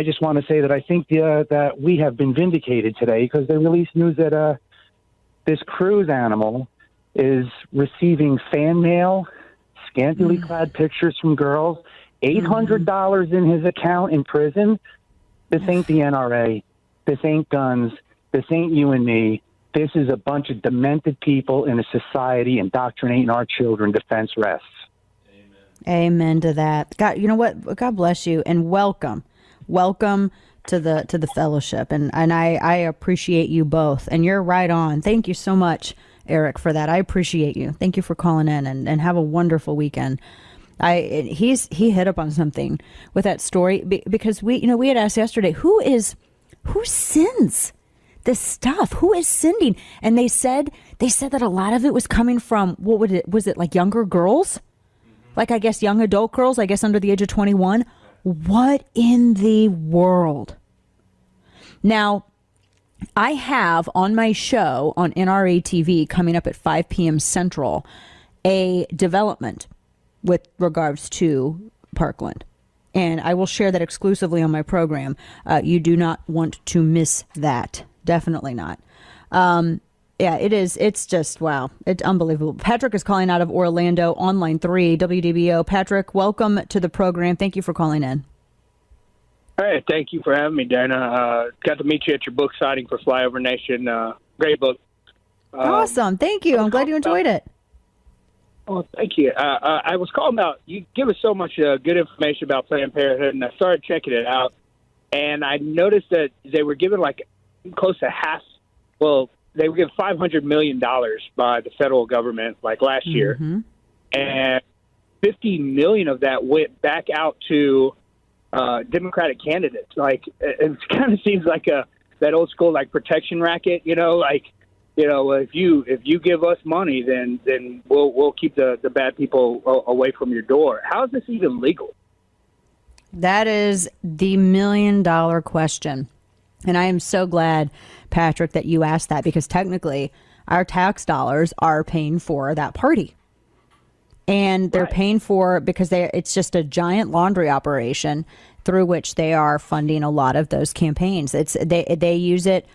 just want to say that I think that we have been vindicated today because they released news that this cruise animal is receiving fan mail, scantily clad pictures from girls, $800 in his account in prison. This ain't the NRA. This ain't guns. This ain't you and me. This is a bunch of demented people in a society indoctrinating our children. Defense rests. Amen to that. God, you know what? God bless you and welcome to the fellowship. And I appreciate you both. And you're right on. Thank you so much, Eric, for that. I appreciate you. Thank you for calling in and have a wonderful weekend. He hit up on something with that story because we had asked yesterday, who sends this stuff? Who is sending? And they said that a lot of it was coming from, was it like younger girls? Like, I guess young adult girls, I guess under the age of 21. What in the world? Now, I have on my show on NRA TV coming up at 5 p.m. Central a development with regards to Parkland. And I will share that exclusively on my program. You do not want to miss that. Definitely not. Yeah, it is. It's just, wow. It's unbelievable. Patrick is calling out of Orlando on line 3, WDBO. Patrick, welcome to the program. Thank you for calling in. Hey, thank you for having me, Dana. Got to meet you at your book signing for Flyover Nation. Great book. Awesome. Thank you. I'm glad you enjoyed it. Oh, thank you. I was calling about, you give us so much good information about Planned Parenthood, and I started checking it out. And I noticed that they were given like close to half. Well, they were given $500 million by the federal government like last year, and 50 million of that went back out to Democratic candidates. Like, it kind of seems like that old school like protection racket, like, if you give us money, then we'll keep the bad people away from your door. How is this even legal? That is the $1 million question. And I am so glad, Patrick, that you asked that, because technically our tax dollars are paying for that party. And they're paying for it because it's just a giant laundry operation through which they are funding a lot of those campaigns. They use it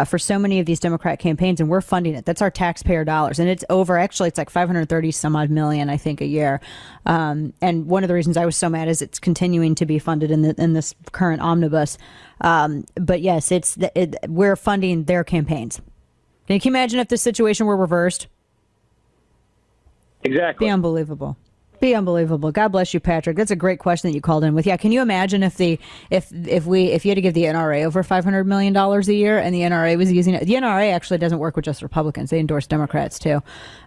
for so many of these Democrat campaigns, and we're funding it. That's our taxpayer dollars. And it's like 530 some odd million, I think, a year. And one of the reasons I was so mad is it's continuing to be funded in this current omnibus. But yes, we're funding their campaigns. Can you imagine if the situation were reversed? Exactly. Be unbelievable. God bless you, Patrick. That's a great question that you called in with. Yeah, can you imagine if you had to give the NRA over $500 million a year, and the NRA was using it? The NRA actually doesn't work with just Republicans. They endorse Democrats too,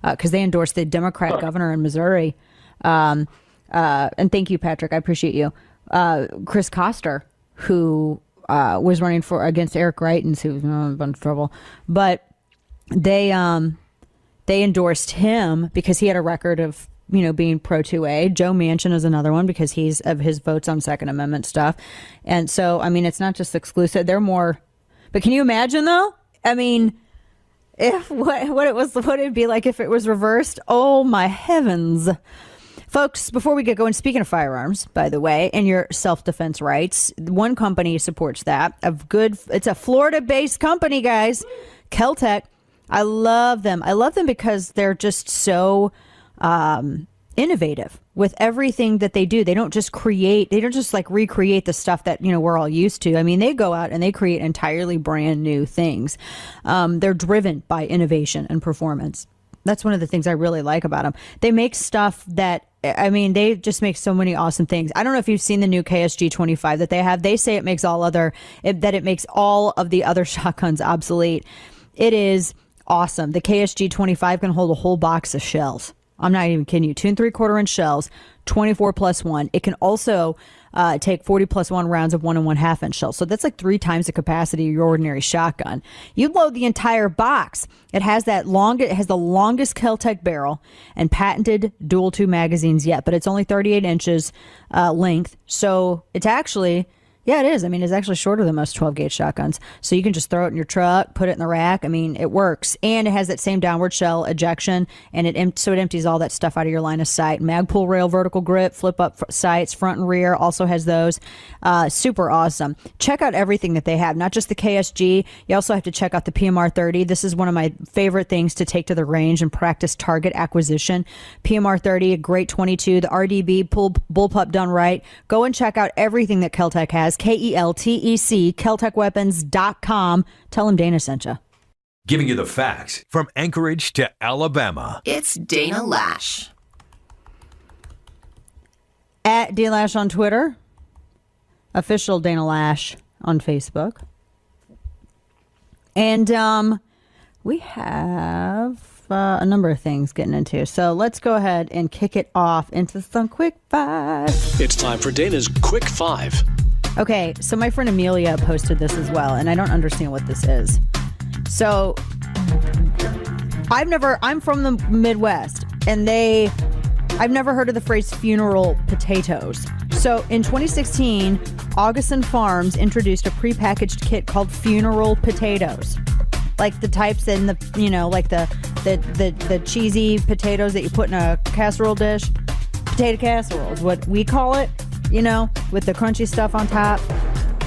because they endorse the Democrat governor in Missouri. And thank you, Patrick. I appreciate you. Chris Koster, who was running against Eric Greitens, who was in a bunch of trouble, but they endorsed him because he had a record of being pro 2A. Joe Manchin is another one because he's of his votes on Second Amendment stuff. And so, I mean, it's not just exclusive. They're more, but can you imagine though? I mean, if what it'd be like if it was reversed? Oh my heavens. Folks, before we get going, speaking of firearms, by the way, and your self-defense rights, one company supports that. It's a Florida-based company, guys. Keltec. I love them. I love them because they're just so innovative with everything that they do. They don't just recreate the stuff that, we're all used to. I mean, they go out and they create entirely brand new things. They're driven by innovation and performance. That's one of the things I really like about them. They make stuff that, they just make so many awesome things. I don't know if you've seen the new KSG 25 that they have. They say it makes all of the other shotguns obsolete. It is awesome. The KSG 25 can hold a whole box of shells. I'm not even kidding you. 2 3/4 inch shells, 24+1. It can also take 40+1 rounds of 1 1/2 inch shells. So that's like 3 times the capacity of your ordinary shotgun. You load the entire box. It has the longest Keltec barrel and patented dual 2 magazines yet, but it's only 38 inches length. So it's actually, yeah, it is. It's actually shorter than most 12 gauge shotguns. So you can just throw it in your truck, put it in the rack. It works. And it has that same downward shell ejection, and it empties all that stuff out of your line of sight. Magpul rail vertical grip, flip up sights, front and rear, also has those. Super awesome. Check out everything that they have, not just the KSG. You also have to check out the PMR 30. This is one of my favorite things to take to the range and practice target acquisition. PMR 30, a great 22. The RDB bullpup done right. Go and check out everything that Keltec has. KELTEC, KeltecWeapons.com. Tell them Dana sent you. Giving you the facts from Anchorage to Alabama. It's Dana Lash. At Dana Lash on Twitter. Official Dana Lash on Facebook. And we have a number of things getting into. So let's go ahead and kick it off into some quick five. It's time for Dana's Quick Five. Okay, so my friend Amelia posted this as well, and I don't understand what this is. So I'm from the Midwest, and I've never heard of the phrase funeral potatoes. So in 2016, Augustin Farms introduced a prepackaged kit called funeral potatoes. Like the types in the cheesy potatoes that you put in a casserole dish. Potato casserole is what we call it, with the crunchy stuff on top.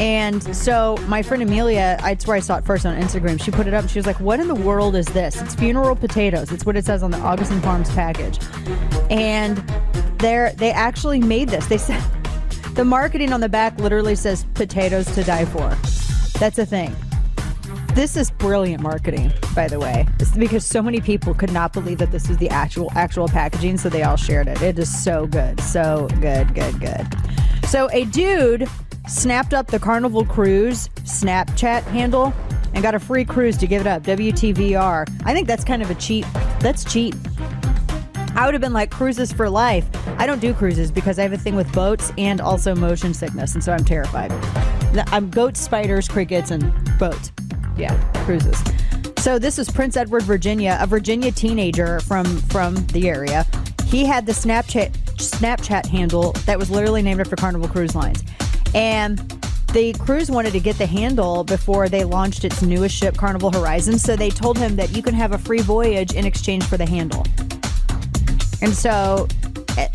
And so my friend Amelia, that's where I saw it first on Instagram. She put it up and she was like, what in the world is this? It's funeral potatoes. It's what it says on the Augustin Farms package. And they actually made this. They said the marketing on the back literally says potatoes to die for. That's a thing. This is brilliant marketing, by the way. It's because so many people could not believe that this was the actual packaging, so they all shared it. It is so good. So good. So a dude snapped up the Carnival Cruise Snapchat handle and got a free cruise to give it up. WTVR. I think that's kind of that's cheap. I would have been like, cruises for life. I don't do cruises because I have a thing with boats and also motion sickness, and so I'm terrified. I'm goats, spiders, crickets, and boats. Yeah, cruises. So this is Prince Edward, Virginia, a Virginia teenager from the area. He had the Snapchat handle that was literally named after Carnival Cruise Lines. And the cruise wanted to get the handle before they launched its newest ship, Carnival Horizon. So they told him that you can have a free voyage in exchange for the handle. And so,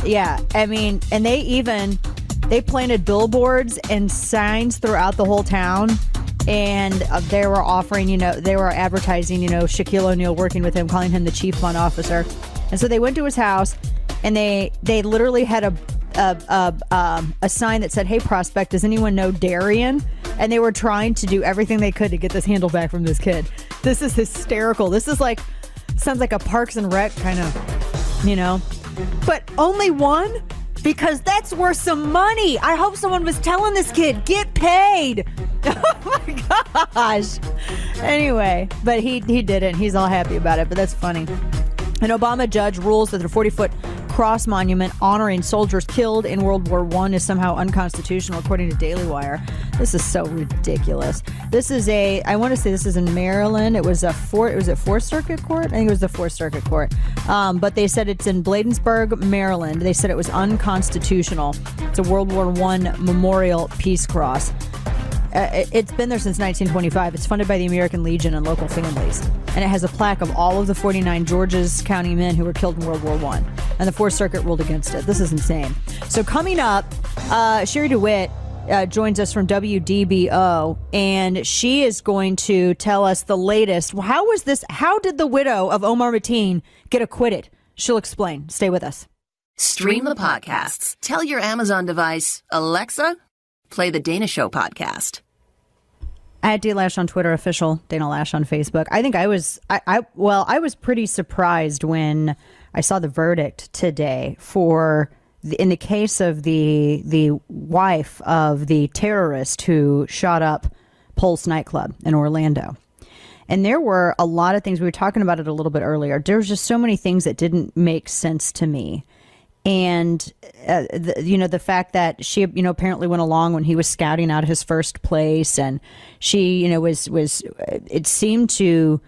yeah, I mean, and they planted billboards and signs throughout the whole town. And they were offering, they were advertising, Shaquille O'Neal working with him, calling him the chief fun officer. And so they went to his house and they literally had a sign that said, "Hey, prospect, does anyone know Darian?" And they were trying to do everything they could to get this handle back from this kid. This is hysterical. This is sounds like a Parks and Rec kind of, but only one? Because that's worth some money. I hope someone was telling this kid, get paid. Oh my gosh. Anyway, but he didn't. He's all happy about it, but that's funny. An Obama judge rules that the 40-foot cross monument honoring soldiers killed in World War I is somehow unconstitutional, according to Daily Wire. This is so ridiculous. This is I want to say this is in Maryland. It was Fourth Circuit Court? I think it was the Fourth Circuit Court. But they said it's in Bladensburg, Maryland. They said it was unconstitutional. It's a World War I memorial peace cross. It's been there since 1925. It's funded by the American Legion and local families. And it has a plaque of all of the 49 Georges County men who were killed in World War I. And the Fourth Circuit ruled against it. This is insane. So coming up, Sherry DeWitt joins us from WDBO, and she is going to tell us the latest. How did the widow of Omar Mateen get acquitted? She'll explain. Stay with us. Stream the podcasts. Tell your Amazon device, Alexa, play the Dana Show podcast. At D-Lash on Twitter, official Dana Lash on Facebook. I think I was pretty surprised when I saw the verdict today in the case of the wife of the terrorist who shot up Pulse nightclub in Orlando. And there were a lot of things, we were talking about it a little bit earlier. There was just so many things that didn't make sense to me. And, the fact that she, apparently went along when he was scouting out his first place, and she, it seemed to,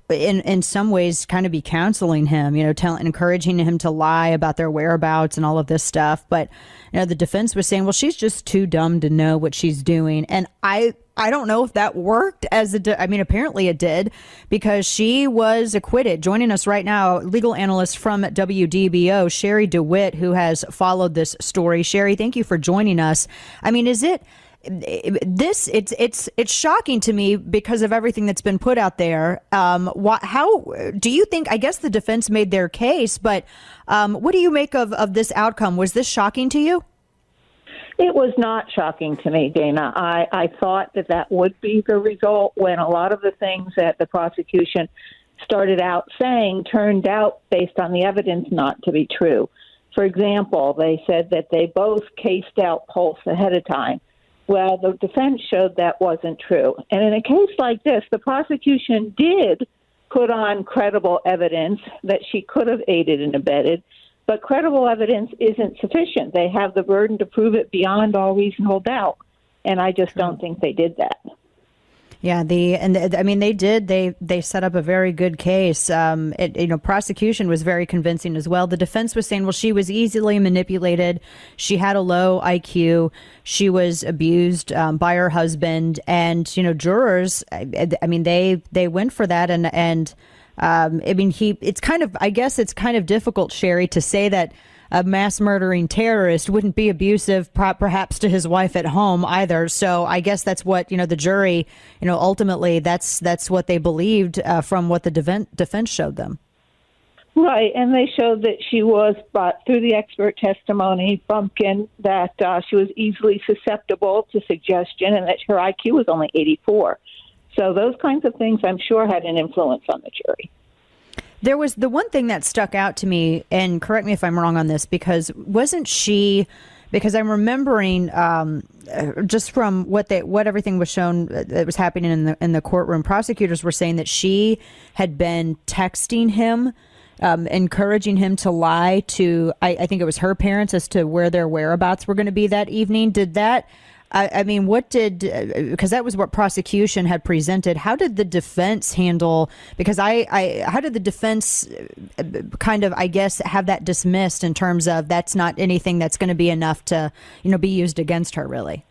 in some ways, kind of be counseling him, encouraging him to lie about their whereabouts and all of this stuff. But, the defense was saying, well, she's just too dumb to know what she's doing. And I don't know if that worked apparently it did, because she was acquitted. Joining us right now, legal analyst from WDBO, Sherry DeWitt, who has followed this story. Sherry, thank you for joining us. I mean, it's shocking to me because of everything that's been put out there. How do you think, I guess the defense made their case, but what do you make of this outcome? Was this shocking to you? It was not shocking to me, Dana. I thought that would be the result when a lot of the things that the prosecution started out saying turned out, based on the evidence, not to be true. For example, they said that they both cased out Pulse ahead of time. Well, the defense showed that wasn't true. And in a case like this, the prosecution did put on credible evidence that she could have aided and abetted. But credible evidence isn't sufficient. They have the burden to prove it beyond all reasonable doubt. And I just don't think they did that. Yeah, they did. They set up a very good case. Prosecution was very convincing as well. The defense was saying, well, she was easily manipulated. She had a low IQ. She was abused by her husband. And, jurors, they went for that. It's kind of difficult, Sherry, to say that a mass murdering terrorist wouldn't be abusive, perhaps to his wife at home either. So I guess that's what, the jury, ultimately that's what they believed from what the defense showed them. Right. And they showed that she was, through the expert testimony, Bumpkin, that she was easily susceptible to suggestion and that her IQ was only 84. So those kinds of things, I'm sure, had an influence on the jury. There was the one thing that stuck out to me, and correct me if I'm wrong on this, because I'm remembering just from what everything was shown that was happening in the courtroom, prosecutors were saying that she had been texting him, encouraging him to lie to, I think it was her parents, as to where their whereabouts were going to be that evening. Did that? I mean, because that was what prosecution had presented. How did the defense handle? Because how did the defense kind of, I guess, have that dismissed in terms of that's not anything that's going to be enough to, be used against her, really?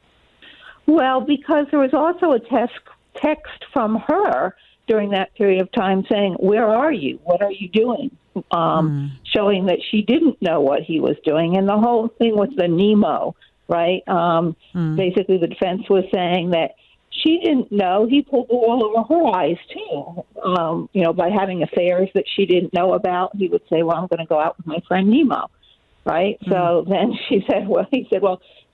Well, because there was also a text from her during that period of time saying, "Where are you? What are you doing?" Showing that she didn't know what he was doing. And the whole thing with the Nemo, right? Basically, the defense was saying that she didn't know. He pulled the wool over her eyes, too. By having affairs that she didn't know about. He would say, "Well, I'm going to go out with my friend Nemo," right? So then he said, "Well,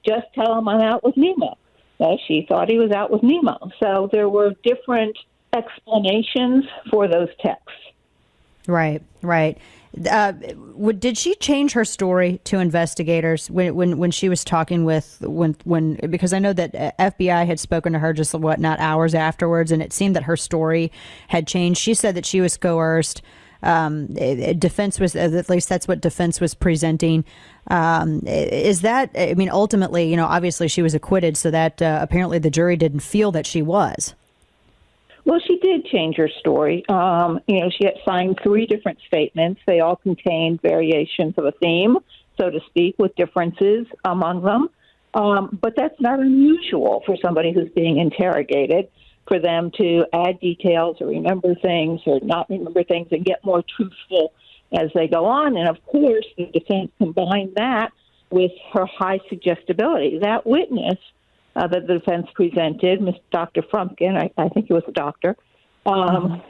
just tell him I'm out with Nemo." Well, she thought he was out with Nemo. So there were different explanations for those texts. Right. Did she change her story to investigators when she was talking with because I know that FBI had spoken to her just not hours afterwards, and it seemed that her story had changed. She said that she was coerced. Defense was, at least that's what defense was presenting. Is that, I mean, ultimately, obviously she was acquitted, so that apparently the jury didn't feel that she was. Well, she did change her story. She had signed 3 different statements. They all contained variations of a theme, so to speak, with differences among them. But that's not unusual for somebody who's being interrogated, for them to add details or remember things or not remember things and get more truthful as they go on. And, of course, the defense combined that with her high suggestibility. That witness that the defense presented, Dr. Frumpkin, I think he was a doctor,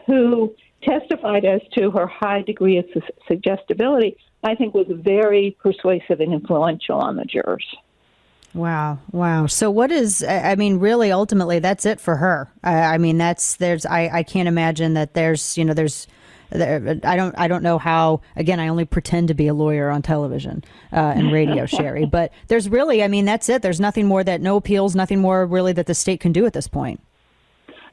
who testified as to her high degree of suggestibility, I think was very persuasive and influential on the jurors. Wow. So what is, I mean, really, ultimately, that's it for her. I can't imagine that I don't know how, again, I only pretend to be a lawyer on television and radio, Sherry, but there's really, that's it. There's nothing more no appeals, nothing more really that the state can do at this point.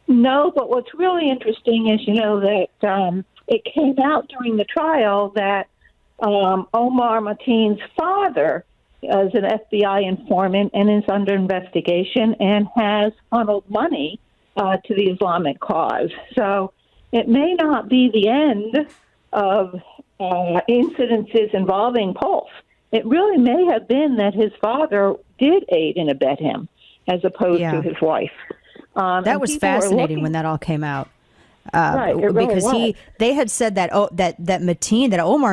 No, but what's really interesting is, that it came out during the trial that Omar Mateen's father is an FBI informant and is under investigation and has funneled money to the Islamic cause. So it may not be the end of incidences involving Pulse. It really may have been that his father did aid and abet him as opposed to his wife. That was fascinating when that all came out. Right, it really because they had said that Omar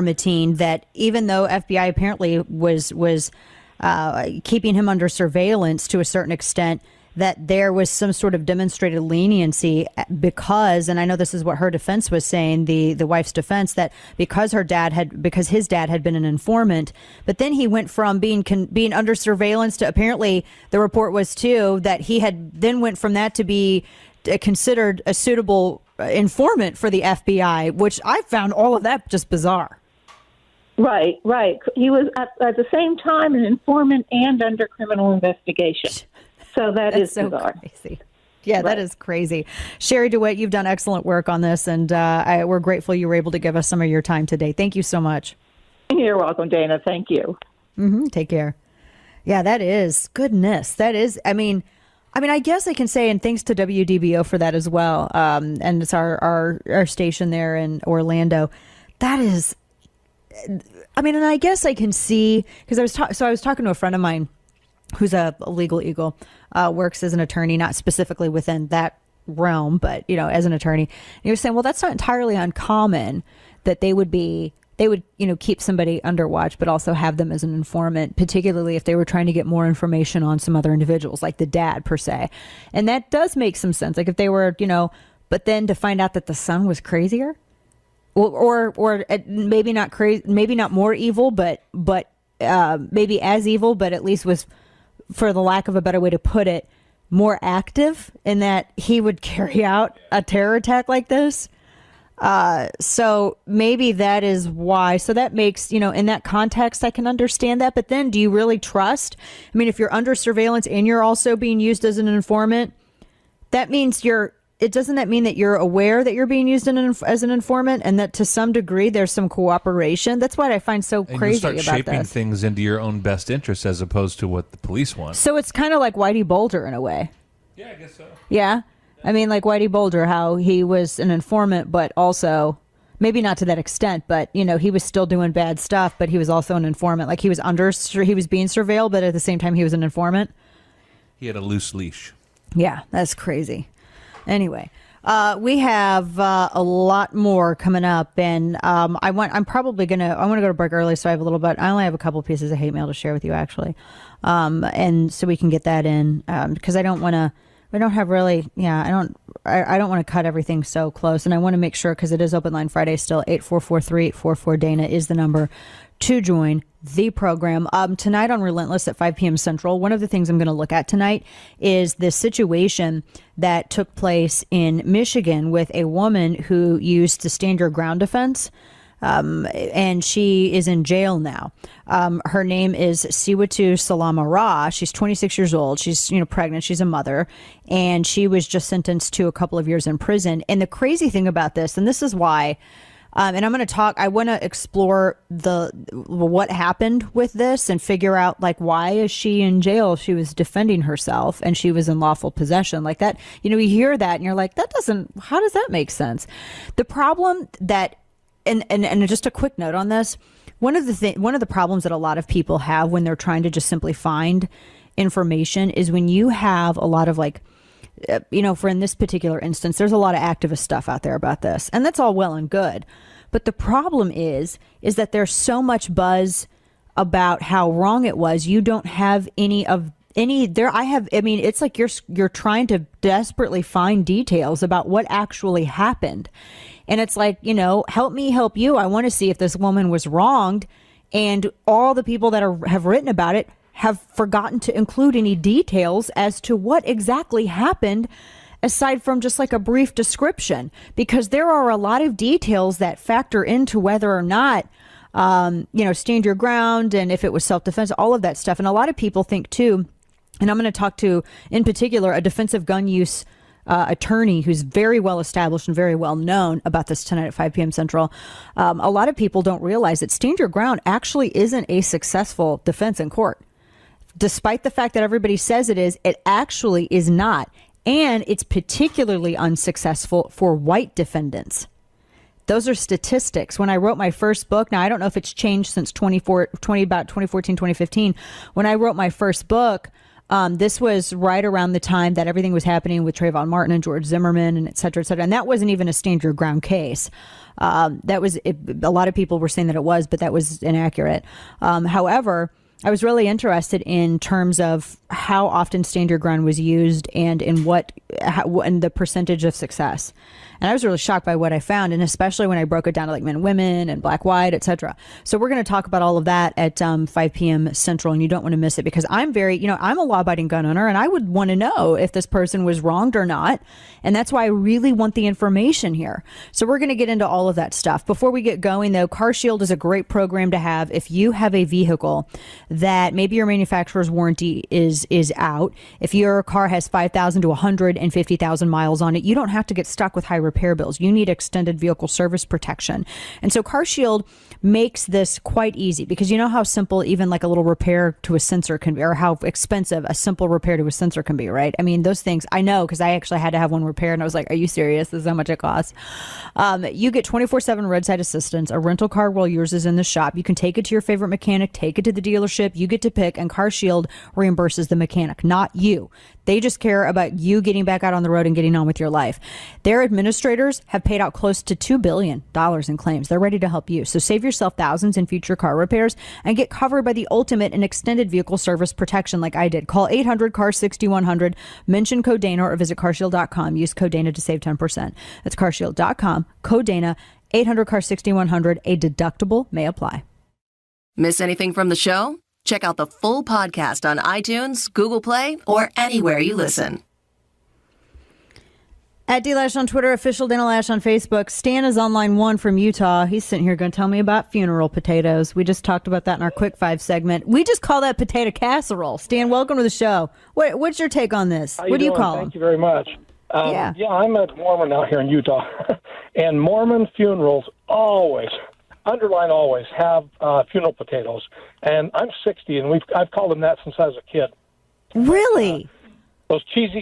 Mateen, that even though FBI apparently was keeping him under surveillance to a certain extent, that there was some sort of demonstrated leniency because, and I know this is what her defense was saying, the wife's defense, that because his dad had been an informant, but then he went from being under surveillance to, apparently the report was too, that he had then went from that to be considered a suitable informant for the FBI, which I found all of that just bizarre. Right. He was at the same time an informant and under criminal investigation. So that's so bizarre. Crazy. Yeah, right. That is crazy. Sherry DeWitt, you've done excellent work on this, and we're grateful you were able to give us some of your time today. Thank you so much. You're welcome, Dana. Thank you. Take care. Yeah, that is, goodness. That is, I mean, I guess I can say, and thanks to WDBO for that as well. And it's our station there in Orlando. That is, and I guess I can see, because I was talking to a friend of mine who's a legal eagle, works as an attorney, not specifically within that realm, but, as an attorney. And he was saying, well, that's not entirely uncommon that they would, keep somebody under watch, but also have them as an informant, particularly if they were trying to get more information on some other individuals, like the dad per se. And that does make some sense. Like if they were, but then to find out that the son was crazier, or maybe not crazy, maybe not more evil, but maybe as evil, but at least was, for the lack of a better way to put it, more active in that he would carry out a terror attack like this. So maybe that is why. So that makes, in that context, I can understand that. But then do you really trust? I mean, if you're under surveillance and you're also being used as an informant, that means doesn't that mean that you're aware that you're being used as an informant and that to some degree there's some cooperation? That's what I find so And crazy you start about shaping this. things into your own best interest as opposed to what the police want. So it's kind of like Whitey Bulger in a way. Yeah, I guess so. Yeah. I mean, like Whitey Bulger, how he was an informant, but also maybe not to that extent, but he was still doing bad stuff, but he was also an informant. Like he was being surveilled, but at the same time he was an informant. He had a loose leash. Yeah, that's crazy. Anyway, we have a lot more coming up, and I want to go to break early, so I have a little bit. I only have a couple pieces of hate mail to share with you, actually, and so we can get that in because I don't want to. We don't have really. Yeah, I don't want to cut everything so close, and I want to make sure because it is Open Line Friday still. 844-3844 Dana is the number to join the program. Tonight on Relentless at 5 p.m. Central, one of the things I'm going to look at tonight is the situation that took place in Michigan with a woman who used the stand your ground defense. And she is in jail now. Her name is Siwatu Salama Ra. She's 26 years old. She's, pregnant. She's a mother, and she was just sentenced to a couple of years in prison. And the crazy thing about this, and this is why, and I'm going to talk, I want to explore what happened with this and figure out why is she in jail? She was defending herself and she was in lawful possession like that. You hear that and you're like, how does that make sense? The problem that, and just a quick note on this, one of the problems that a lot of people have when they're trying to just simply find information is when you have a lot of for in this particular instance, there's a lot of activist stuff out there about this, and that's all well and good. But the problem is that there's so much buzz about how wrong it was. You don't have any there. It's like you're trying to desperately find details about what actually happened. And it's like, help me help you. I want to see if this woman was wronged. And all the people that have written about it have forgotten to include any details as to what exactly happened, aside from just a brief description, because there are a lot of details that factor into whether or not, stand your ground and if it was self-defense, all of that stuff. And a lot of people think too, and I'm going to talk to, in particular, a defensive gun use attorney who's very well established and very well known about this tonight at 5 p.m. Central. A lot of people don't realize that stand your ground actually isn't a successful defense in court. Despite the fact that everybody says it is, it actually is not. And it's particularly unsuccessful for white defendants. Those are statistics. When I wrote my first book, now I don't know if it's changed since about 2014, 2015. When I wrote my first book, this was right around the time that everything was happening with Trayvon Martin and George Zimmerman and et cetera, et cetera. And that wasn't even a stand your ground case. A lot of people were saying that it was, but that was inaccurate. However, I was really interested in terms of how often stand your ground was used and and the percentage of success. And I was really shocked by what I found, and especially when I broke it down to men, women, and black, white, etc. So we're going to talk about all of that at 5 p.m. Central, and you don't want to miss it because I'm I'm a law-abiding gun owner, and I would want to know if this person was wronged or not. And that's why I really want the information here. So we're going to get into all of that stuff. Before we get going, though, CarShield is a great program to have if you have a vehicle that maybe your manufacturer's warranty is out. If your car has 5,000 to 150,000 miles on it, you don't have to get stuck with high repair bills. You need extended vehicle service protection. And so CarShield makes this quite easy because you know how simple even a little repair to a sensor can be, or how expensive a simple repair to a sensor can be, right? I mean, those things I know because I actually had to have one repaired and I was like, are you serious? This is how much it costs. You get 24/7 roadside assistance, a rental car while yours is in the shop. You can take it to your favorite mechanic, take it to the dealership. You get to pick, and CarShield reimburses the mechanic, not you. They just care about you getting back out on the road and getting on with your life. Their administrators have paid out close to $2 billion in claims. They're ready to help you. So save yourself thousands in future car repairs and get covered by the ultimate and extended vehicle service protection like I did. Call 800-CAR-6100, mention code Dana, or visit carshield.com. Use code Dana to save 10%. That's carshield.com, code Dana, 800-CAR-6100. A deductible may apply. Miss anything from the show? Check out the full podcast on iTunes, Google Play, or anywhere you listen. At D-Lash on Twitter, official Dana Lash on Facebook. Stan is on line 1 from Utah. He's sitting here going to tell me about funeral potatoes. We just talked about that in our Quick 5 segment. We just call that potato casserole. Stan, welcome to the show. What's your take on this? What do you call them? Thank you very much. Yeah, I'm a Mormon out here in Utah. And Mormon funerals always have funeral potatoes. And I'm 60, and I've called them that since I was a kid. Really? Those cheesy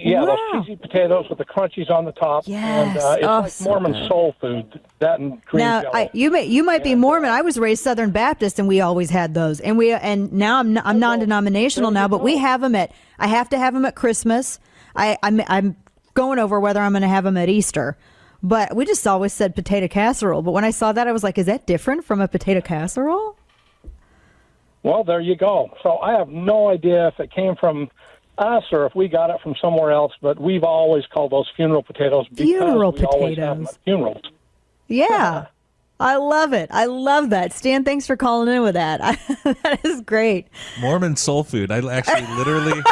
potatoes with the crunchies on the top. Yes. And it's like Mormon soul food. That and green now, jello. you might be Mormon. I was raised Southern Baptist, and we always had those. And now I'm non-denominational now, but we have them I have to have them at Christmas. I'm going over whether I'm going to have them at Easter. But we just always said potato casserole. But when I saw that, I was like, is that different from a potato casserole? Well, there you go. So I have no idea if it came from us or if we got it from somewhere else, but we've always called those funeral potatoes because always have them at funerals. Yeah. I love it. I love that. Stan, thanks for calling in with that. That is great. Mormon soul food. I actually literally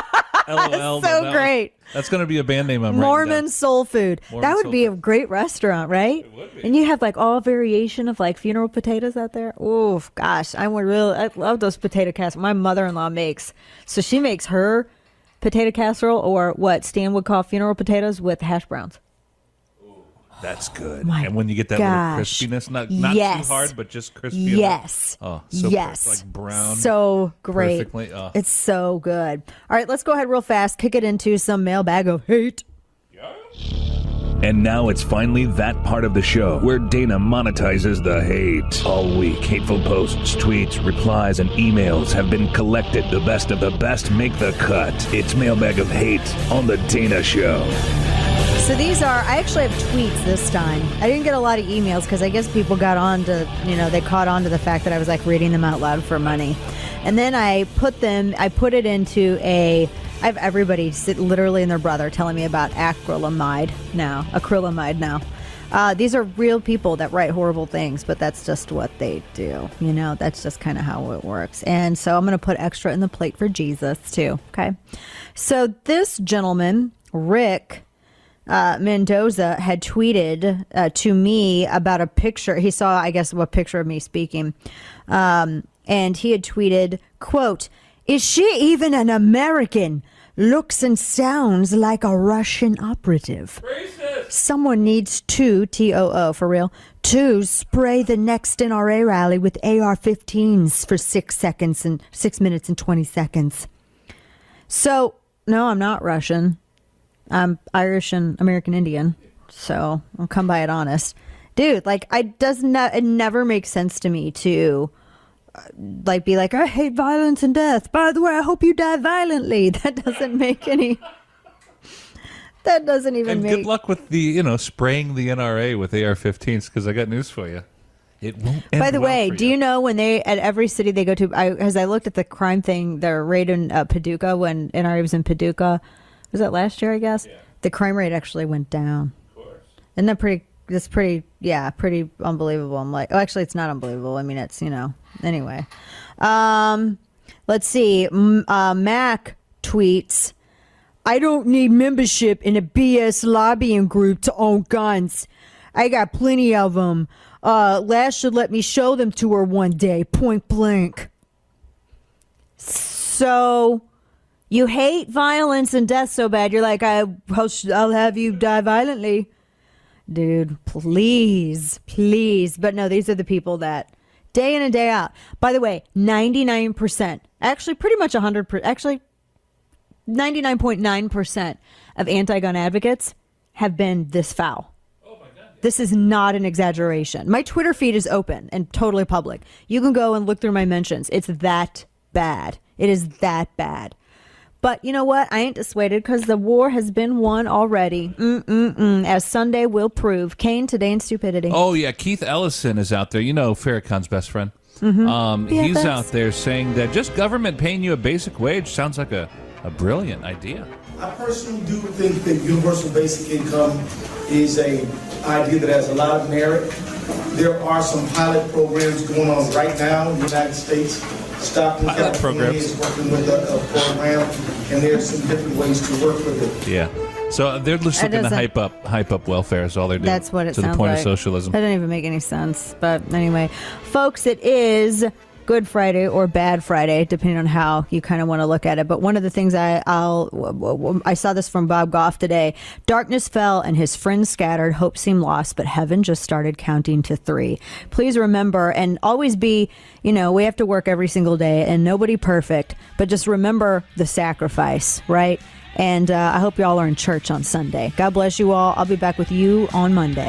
LOL. So great. That's going to be a band name I'm Mormon writing down. soul food. Mormon that would soul be a great restaurant, right? It would be. And you have like all variation of like funeral potatoes out there. Oh gosh, I love those potato casseroles. My mother-in-law makes. So she makes her potato casserole, or what Stan would call funeral potatoes, with hash browns. That's good. My and when you get that gosh. little crispiness, not Yes. too hard, but just crispy. Yes. Enough. Oh, so yes. crisp, like brown. So great. Perfectly. Oh. It's so good. All right, let's go ahead real fast. Kick it into some mailbag of hate. And now it's finally that part of the show where Dana monetizes the hate. All week, hateful posts, tweets, replies, and emails have been collected. The best of the best make the cut. It's Mailbag of Hate on the Dana Show. So these are, I actually have tweets this time. I didn't get a lot of emails because I guess people got on to, they caught on to the fact that I was like reading them out loud for money. And then I put it into I have everybody sit literally and their brother telling me about acrylamide now. These are real people that write horrible things, but that's just what they do. That's just kind of how it works. And so I'm going to put extra in the plate for Jesus too. Okay. So this gentleman, Rick Mendoza, had tweeted to me about a picture. He saw, I guess, a picture of me speaking. And he had tweeted, quote, "Is she even an American? Looks and sounds like a Russian operative. Racist. Someone needs to, TOO for real, to spray the next NRA rally with AR-15s for 6 minutes and 20 seconds. So, no, I'm not Russian. I'm Irish and American Indian. So I'll come by it honest. Dude, it never makes sense to me to be like, I hate violence and death. By the way, I hope you die violently. That doesn't make any. That doesn't even make. And good luck with the, spraying the NRA with AR-15s, because I got news for you. It won't end By the well way, for do you. you know when at every city they go to, as I looked at the crime thing, the raid in Paducah, when NRA was in Paducah, was that last year, I guess? Yeah. The crime rate actually went down. Of course. Isn't that pretty unbelievable. I'm like, oh, actually, it's not unbelievable. I mean, it's, anyway. Let's see. Mac tweets, "I don't need membership in a BS lobbying group to own guns. I got plenty of them. Lash should let me show them to her one day, point blank." So you hate violence and death so bad, you're like, I'll have you die violently. Dude, please. But no, these are the people that day in and day out. By the way, 99%, actually pretty much 100%, actually 99.9% of anti-gun advocates have been this foul. This is not an exaggeration. My Twitter feed is open and totally public. You can go and look through my mentions. It's that bad. It is that bad. But you know what? I ain't dissuaded because the war has been won already. As Sunday will prove. Kane, today in stupidity. Oh, yeah. Keith Ellison is out there. Farrakhan's best friend. Mm-hmm. He's out there saying that just government paying you a basic wage sounds like a brilliant idea. I personally do think that universal basic income is an idea that has a lot of merit. There are some pilot programs going on right now in the United States. Stockton, California is working with a program, and there's some different ways to work with it. Yeah. So they're just That looking to doesn't- hype up welfare is all they're doing. That's what it to sounds the point like. of socialism. That doesn't even make any sense. But anyway, folks, it is Good Friday or Bad Friday, depending on how you kind of want to look at it. But one of the things I saw this from Bob Goff today. Darkness fell and his friends scattered. Hope seemed lost, but heaven just started counting to 3. Please remember and always be, we have to work every single day and nobody perfect, but just remember the sacrifice, right? And I hope you all are in church on Sunday. God bless you all. I'll be back with you on Monday.